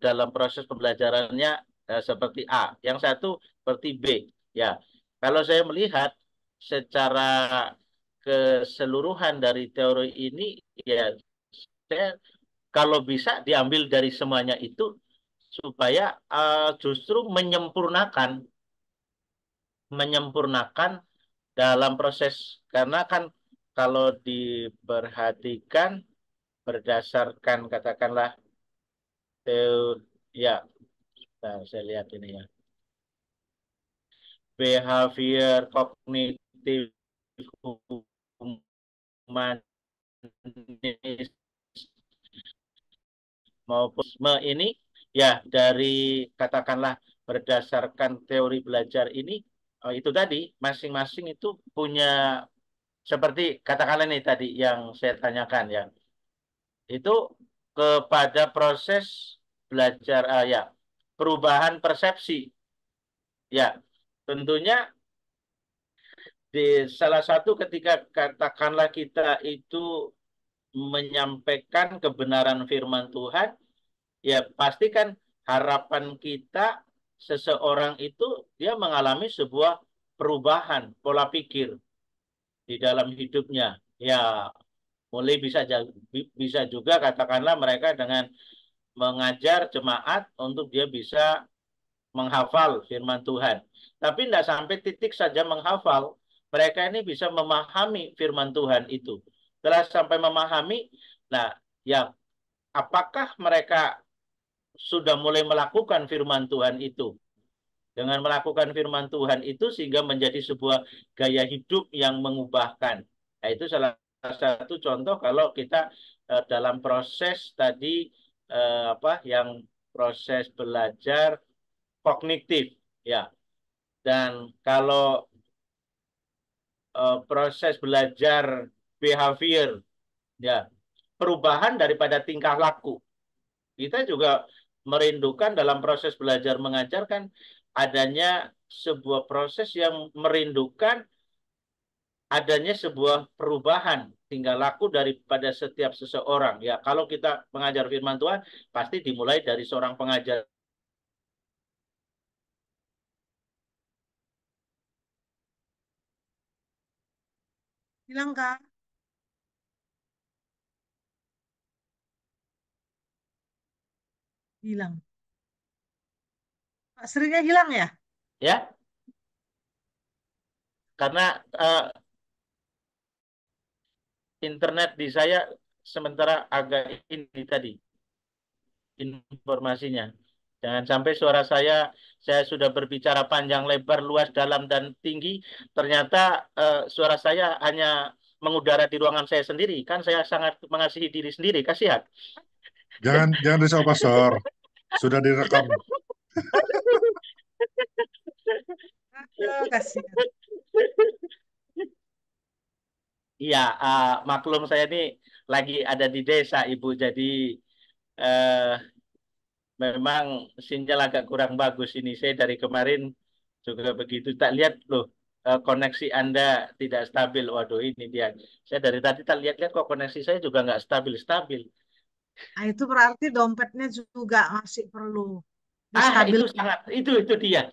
dalam proses pembelajarannya seperti A, yang satu seperti B. Ya, kalau saya melihat secara keseluruhan dari teori ini, ya saya kalau bisa diambil dari semuanya itu supaya justru menyempurnakan dalam proses karena kan kalau diperhatikan berdasarkan katakanlah ya nah, saya lihat ini ya behavior kognitif humanis maupun ini ya dari katakanlah berdasarkan teori belajar ini itu tadi masing-masing itu punya seperti katakanlah ini tadi yang saya tanyakan ya itu kepada proses belajar ya perubahan persepsi ya tentunya di salah satu ketika katakanlah kita itu menyampaikan kebenaran firman Tuhan ya pasti kan harapan kita seseorang itu dia mengalami sebuah perubahan pola pikir di dalam hidupnya ya mulai bisa juga katakanlah mereka dengan mengajar jemaat untuk dia bisa menghafal firman Tuhan. Tapi tidak sampai titik saja menghafal. Mereka ini bisa memahami firman Tuhan itu. Setelah sampai memahami, nah ya apakah mereka sudah mulai melakukan firman Tuhan itu? Dengan melakukan firman Tuhan itu sehingga menjadi sebuah gaya hidup yang mengubahkan. Nah, itu salah satu contoh kalau kita dalam proses tadi apa yang proses belajar kognitif ya. Dan kalau proses belajar behavior ya, perubahan daripada tingkah laku. Kita juga merindukan dalam proses belajar mengajar kan adanya sebuah proses yang merindukan adanya sebuah perubahan tingkah laku daripada setiap seseorang. Ya, kalau kita mengajar firman Tuhan pasti dimulai dari seorang pengajar. Hilang kak? Hilang. Pak Srinya hilang ya? Ya, karena internet di saya sementara agak ini tadi informasinya. Jangan sampai suara saya sudah berbicara panjang lebar, luas, dalam, dan tinggi. Ternyata suara saya hanya mengudara di ruangan saya sendiri. Kan saya sangat mengasihi diri sendiri. Kasihan. Jangan risau, Pastor. Sudah direkam. Aduh, kasihan. Iya, maklum saya ini lagi ada di desa, Ibu. Jadi eh, memang sinyal agak kurang bagus ini. Saya dari kemarin juga begitu. Tak lihat loh, koneksi Anda tidak stabil. Waduh, ini dia. Saya dari tadi tak lihat-lihat kok koneksi saya juga nggak stabil-stabil. Nah, itu berarti dompetnya juga masih perlu Itu distabil. sangat itu dia.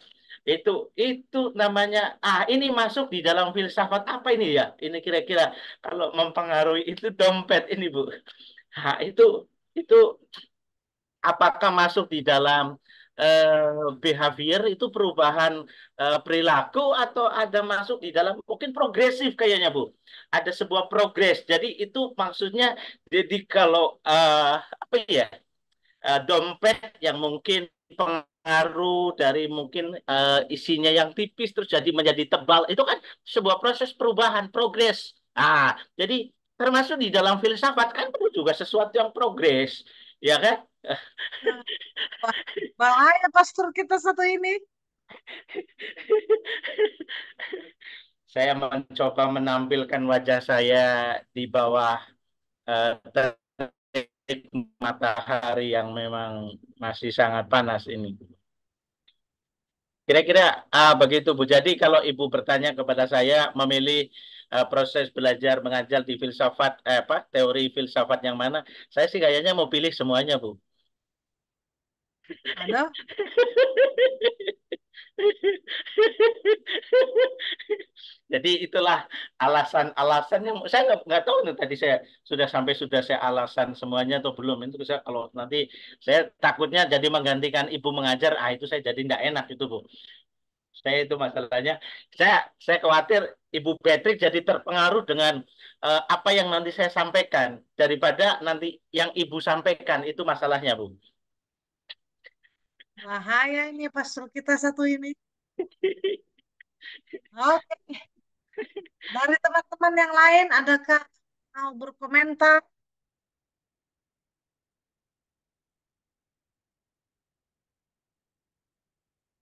Itu namanya ini masuk di dalam filsafat apa ini ya? Ini kira-kira kalau mempengaruhi itu dompet ini, Bu. Itu apakah masuk di dalam behavior itu perubahan perilaku atau ada masuk di dalam mungkin progresif kayaknya Bu. Ada sebuah progres. Jadi itu maksudnya jadi kalau apa ya? Dompet yang mungkin pengaruh dari mungkin isinya yang tipis terus jadi menjadi tebal itu kan sebuah proses perubahan progres. Jadi termasuk di dalam filsafat kan itu juga sesuatu yang progres, ya kan? Nah, bahaya pastor kita satu ini. Saya mencoba menampilkan wajah saya di bawah terik matahari yang memang masih sangat panas ini. Kira-kira begitu Bu. Jadi kalau Ibu bertanya kepada saya memilih proses belajar mengajar di filsafat apa teori filsafat yang mana, saya sih kayaknya mau pilih semuanya Bu. Ada? Jadi itulah alasan-alasan yang saya nggak tahu nih tadi saya sudah saya alasan semuanya atau belum. Itu saya kalau nanti saya takutnya jadi menggantikan Ibu mengajar, itu saya jadi nggak enak itu Bu. Saya itu masalahnya. Saya khawatir Ibu Patrick jadi terpengaruh dengan apa yang nanti saya sampaikan daripada nanti yang Ibu sampaikan itu masalahnya, Bu. Bahaya ini pastor kita satu ini. Oke, dari teman-teman yang lain adakah mau berkomentar?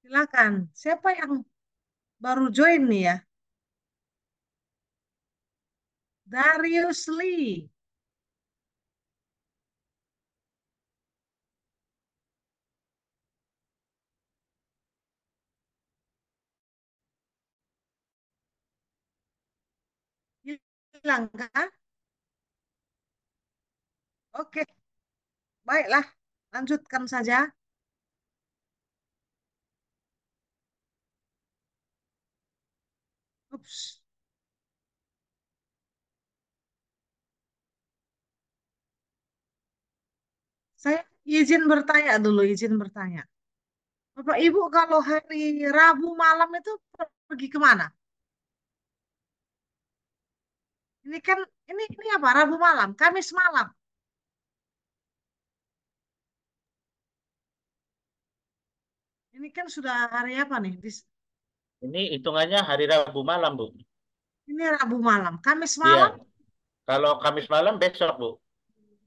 Silakan. Siapa yang baru join nih ya? Darius Lee. Hilang kah? Oke, baiklah. Lanjutkan saja. Ups. Saya izin bertanya dulu, izin bertanya. Bapak Ibu kalau hari Rabu malam itu pergi kemana? Ini kan ini apa? Rabu malam, Kamis malam. Ini kan sudah hari apa nih? Ini hitungannya hari Rabu malam, Bu. Ini Rabu malam. Kamis Iya. malam? Kalau Kamis malam besok, Bu.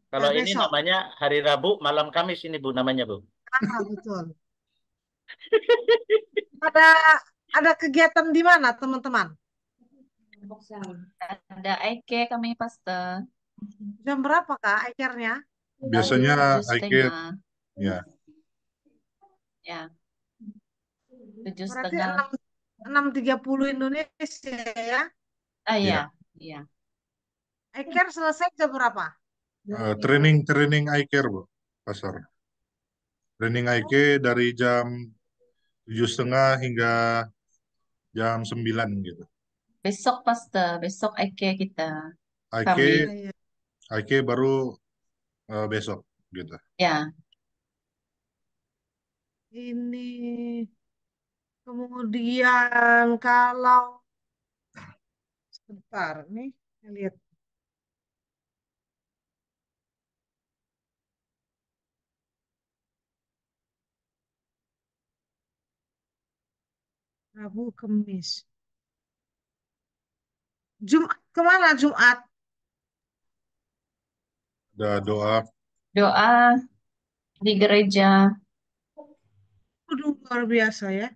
Kalau Ya, ini besok. namanya hari Rabu malam Kamis ini, Bu, namanya, Bu. Ah, betul. Ada ada kegiatan di mana, teman-teman? Ada Aike kami Pastor. Jam berapa, Kak, akhirnya? Biasanya Tujuh IK setengah. ya, Ya, tujuh Berarti setengah. 6.30 Indonesia ya. Ah ya, ya. iya. Akhir selesai jam berapa? Training iCare, Bu, Pastor. Training IK dari jam 7:30 hingga jam 9 gitu. Besok Pastor, besok Aike kita. IK Kami, Iya, iya. IK baru besok gitu. ya. Ini kemudian kalau sebentar nih, saya lihat Rabu, Kamis. Jumat kemana Jumat? Ada doa. Doa di gereja. Aduh, luar biasa ya.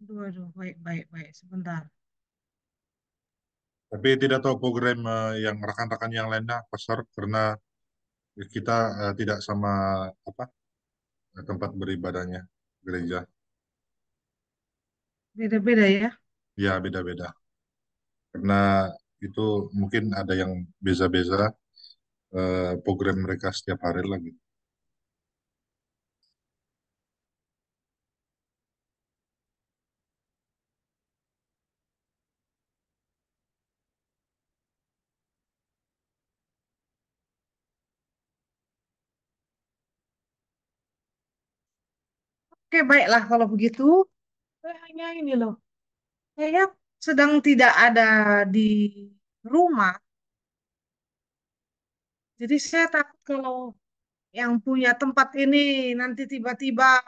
Aduh, aduh, baik, baik, baik. Sebentar. Tapi tidak tahu program yang rekan-rekan yang lainnya, Pastor, karena kita tidak sama apa tempat beribadahnya gereja. Beda-beda ya. Ya, beda-beda. Karena itu mungkin ada yang beza-beza program mereka setiap hari lagi. Oke, baiklah kalau begitu. Saya hanya ini loh. Saya sedang tidak ada di rumah. Jadi saya takut kalau yang punya tempat ini nanti tiba-tiba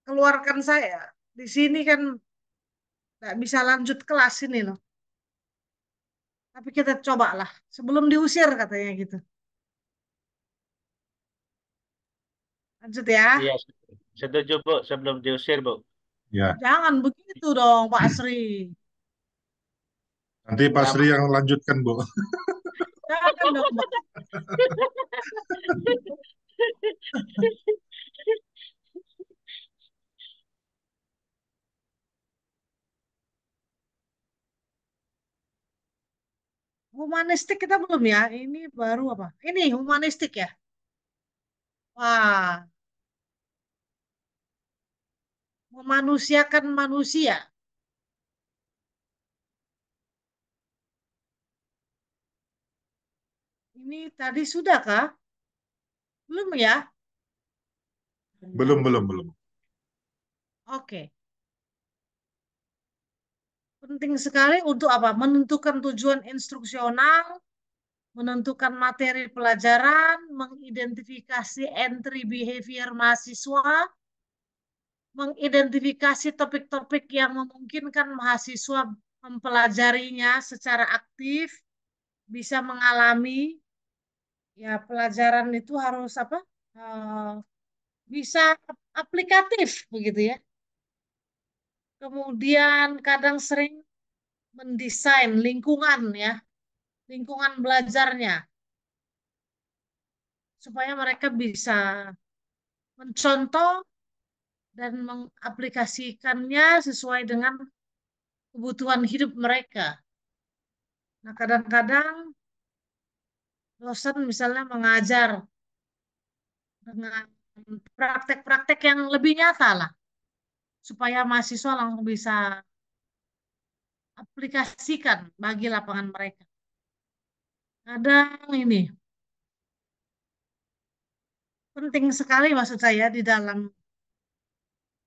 keluarkan saya. Di sini kan nggak bisa lanjut kelas ini loh. Tapi kita cobalah. Sebelum diusir katanya gitu. Lanjut ya. Iya, setuju, Bu, sebelum diusir, Bu. Ya, Jangan begitu dong Pak Sri. nanti Pak Ya, Sri yang lanjutkan, Bu. Jangan dong Pak. Humanistik kita belum ya. Ini baru apa? Ini humanistik ya. Wah, memanusiakan manusia. Ini tadi sudah kah? Belum ya? Belum. Oke. Penting sekali untuk apa? Menentukan tujuan instruksional, menentukan materi pelajaran, mengidentifikasi entry behavior mahasiswa, mengidentifikasi topik-topik yang memungkinkan mahasiswa mempelajarinya secara aktif, bisa mengalami, ya pelajaran itu harus apa? Eh, bisa aplikatif begitu ya. Kemudian kadang sering mendesain lingkungan ya, lingkungan belajarnya supaya mereka bisa mencontoh dan mengaplikasikannya sesuai dengan kebutuhan hidup mereka. Nah, kadang-kadang dosen misalnya mengajar dengan praktek-praktek yang lebih nyata lah, supaya mahasiswa langsung bisa aplikasikan bagi lapangan mereka. Kadang ini penting sekali maksud saya di dalam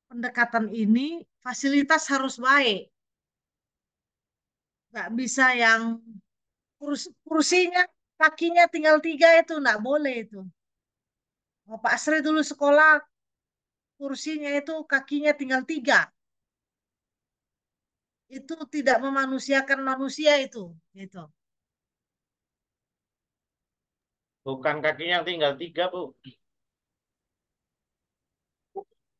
pendekatan ini fasilitas harus baik. Nggak bisa yang kursinya kakinya tinggal 3 itu nggak boleh itu. Pak Asri dulu sekolah kursinya itu kakinya tinggal 3. Itu tidak memanusiakan manusia itu. Gitu. Bukan kakinya yang tinggal 3, Bu.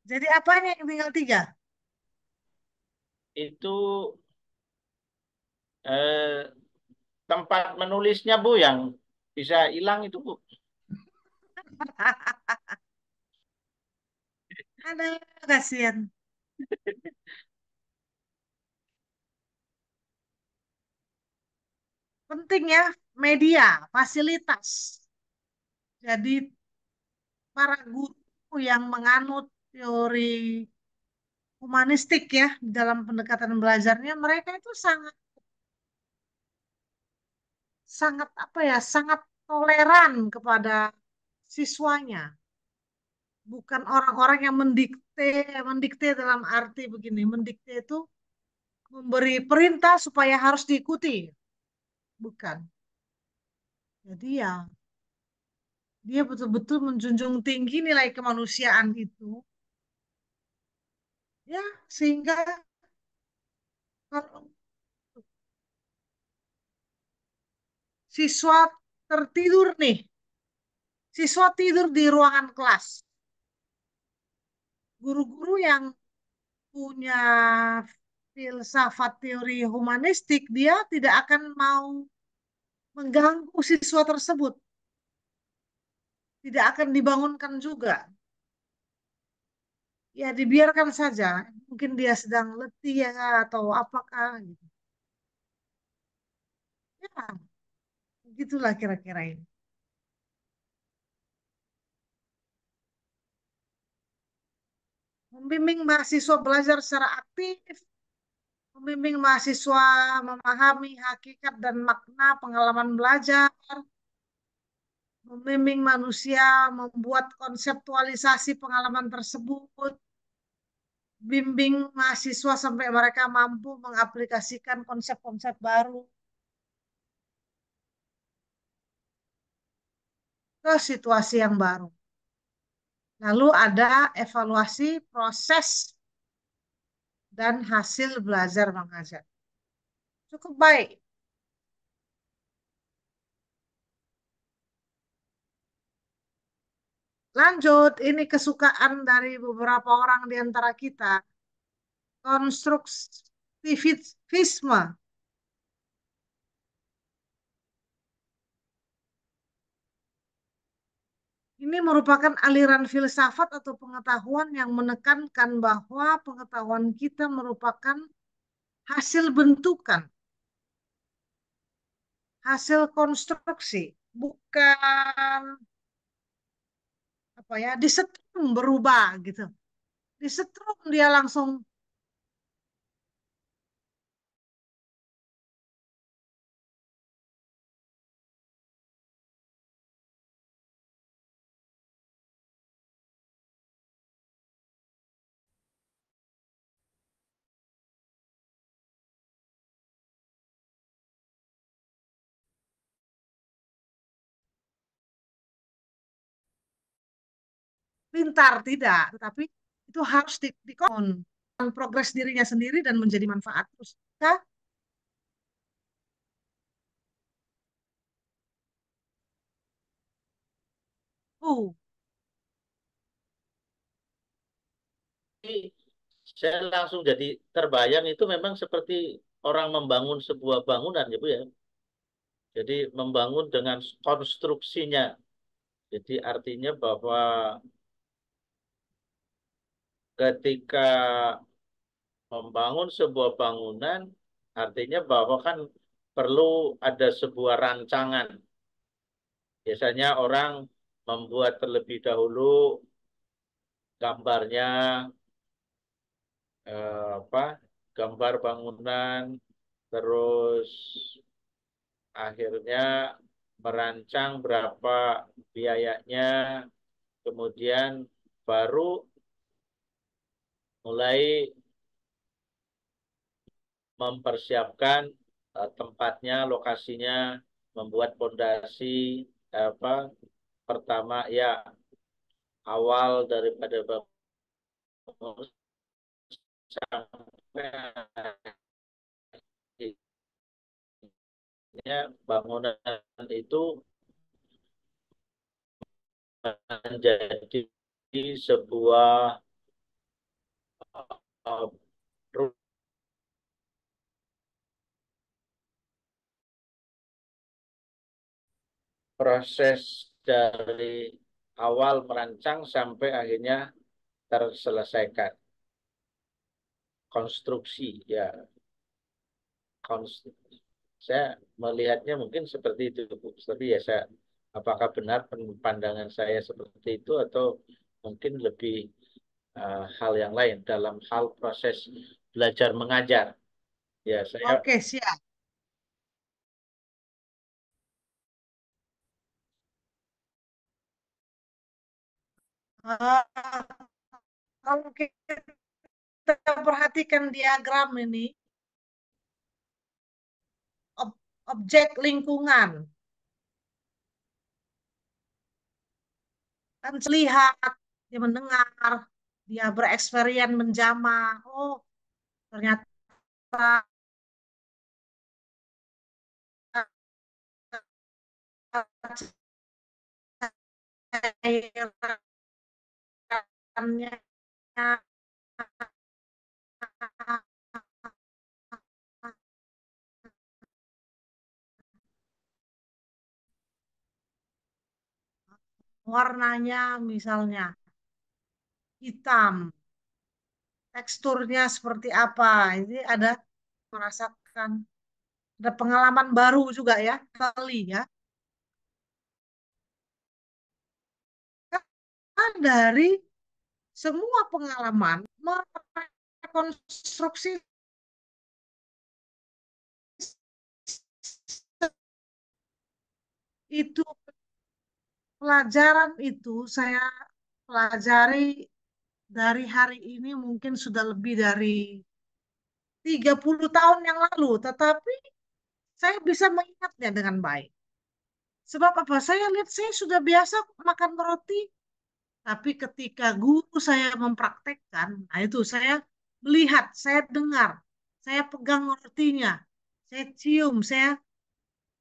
Jadi apanya yang tinggal 3? Itu eh, tempat menulisnya, Bu, yang bisa hilang itu, Bu. Ada kasihan. Penting ya media, fasilitas. Jadi para guru yang menganut teori humanistik ya dalam pendekatan belajarnya, mereka itu sangat sangat apa ya, sangat toleran kepada siswanya. Bukan orang-orang yang mendikte, mendikte dalam arti begini, mendikte itu memberi perintah supaya harus diikuti. Bukan. Jadi ya, dia betul-betul menjunjung tinggi nilai kemanusiaan itu. Ya, sehingga kalau siswa tertidur nih, siswa tidur di ruangan kelas. Guru-guru yang punya filsafat teori humanistik, dia tidak akan mau mengganggu siswa tersebut. Tidak akan dibangunkan juga. Ya, dibiarkan saja. Mungkin dia sedang letih ya, atau apakah gitu. Ya, begitulah kira-kira ini. Membimbing mahasiswa belajar secara aktif, membimbing mahasiswa memahami hakikat dan makna pengalaman belajar, membimbing manusia membuat konseptualisasi pengalaman tersebut, bimbing mahasiswa sampai mereka mampu mengaplikasikan konsep-konsep baru ke situasi yang baru. Lalu ada evaluasi proses dan hasil belajar mengajar. Cukup baik. Lanjut, ini kesukaan dari beberapa orang di antara kita. Konstruktivisme. Ini merupakan aliran filsafat atau pengetahuan yang menekankan bahwa pengetahuan kita merupakan hasil bentukan, hasil konstruksi, bukan apa ya, disetrum berubah gitu. Disetrum dia langsung pintar tidak, tetapi itu harus progres dirinya sendiri dan menjadi manfaat terus. Nah, uh, Saya langsung jadi terbayang itu memang seperti orang membangun sebuah bangunan ya, Bu ya. Jadi membangun dengan konstruksinya. Jadi artinya bahwa ketika membangun sebuah bangunan, artinya bahwa kan perlu ada sebuah rancangan. Biasanya orang membuat terlebih dahulu gambarnya, apa, gambar bangunan, terus akhirnya merancang berapa biayanya, kemudian baru mulai mempersiapkan tempatnya, lokasinya, membuat fondasi apa pertama ya awal daripada bangun sampai akhirnya bangunan itu menjadi sebuah uh, proses dari awal merancang sampai akhirnya terselesaikan. Konstruksi, ya. Saya melihatnya mungkin seperti itu, Bu. Tapi ya saya, apakah benar pandangan saya seperti itu atau mungkin lebih hal yang lain dalam hal proses belajar mengajar. Ya, saya Oke, siap. Eh, Kalau kita perhatikan diagram ini, objek lingkungan, kan lihat, dia mendengar, dia bereksperimen menjamah. Oh, ternyata cairannya warnanya misalnya hitam, teksturnya seperti apa. Ini ada merasakan, ada pengalaman baru juga ya, kali ya. Kan dari semua pengalaman merekonstruksi itu, pelajaran itu saya pelajari dari hari ini mungkin sudah lebih dari 30 tahun yang lalu, tetapi saya bisa mengingatnya dengan baik. Sebab apa? Saya lihat saya sudah biasa makan roti, tapi ketika guru saya mempraktekkan, nah itu saya melihat, saya dengar, saya pegang rotinya, saya cium, saya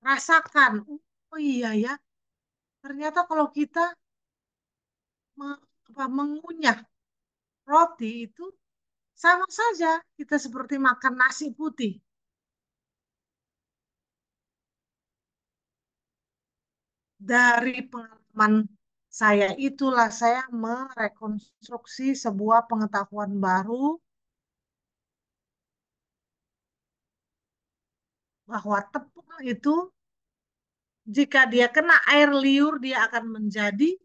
rasakan. Oh iya ya, ternyata kalau kita mengunyah roti itu sama saja kita seperti makan nasi putih. Dari pengalaman saya itulah saya merekonstruksi sebuah pengetahuan baru bahwa tepung itu jika dia kena air liur dia akan menjadi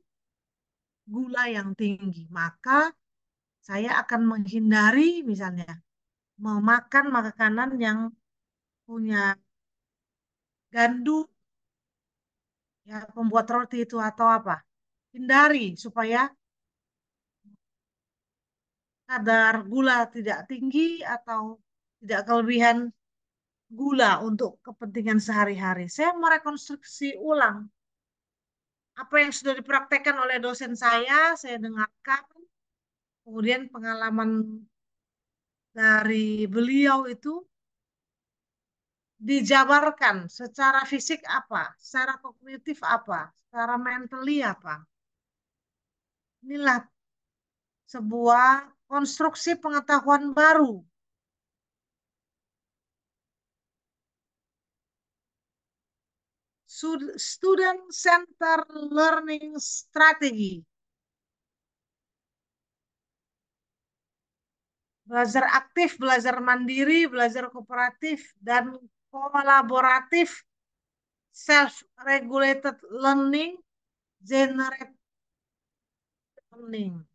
gula yang tinggi. Maka saya akan menghindari misalnya memakan makanan yang punya gandum ya pembuat roti itu atau apa. Hindari supaya kadar gula tidak tinggi atau tidak kelebihan gula untuk kepentingan sehari-hari. Saya merekonstruksi ulang apa yang sudah dipraktekkan oleh dosen saya dengarkan, kemudian pengalaman dari beliau itu dijabarkan secara fisik apa, secara kognitif apa, secara mentally apa. Inilah sebuah konstruksi pengetahuan baru. Student Center Learning Strategy. Belajar aktif, belajar mandiri, belajar kooperatif, dan kolaboratif, self-regulated learning, generated learning.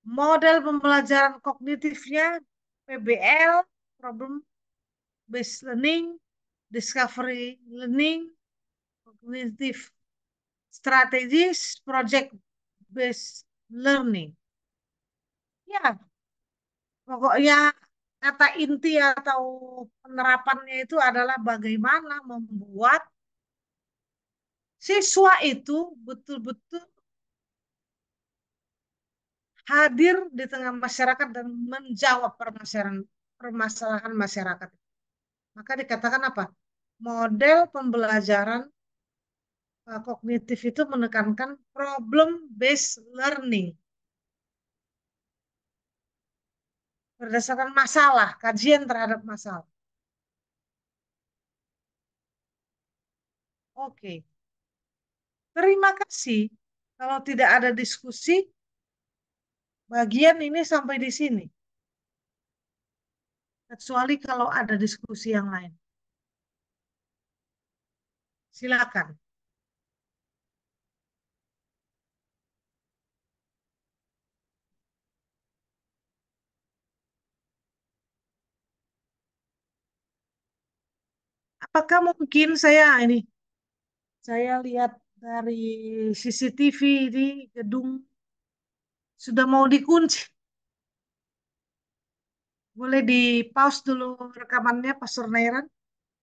Model pembelajaran kognitifnya PBL, problem based learning, discovery learning, cognitive strategies, project based learning. Ya, pokoknya kata inti atau penerapannya itu adalah bagaimana membuat siswa itu betul-betul hadir di tengah masyarakat dan menjawab permasalahan masyarakat. Maka dikatakan apa? Model pembelajaran kognitif itu menekankan problem based learning berdasarkan masalah, kajian terhadap masalah. Oke, terima kasih. Kalau tidak ada diskusi, bagian ini sampai di sini. Kecuali kalau ada diskusi yang lain. Silakan. Apakah mungkin saya lihat dari CCTV di gedung sudah mau dikunci. Boleh di pause dulu rekamannya, Pastor Nairan?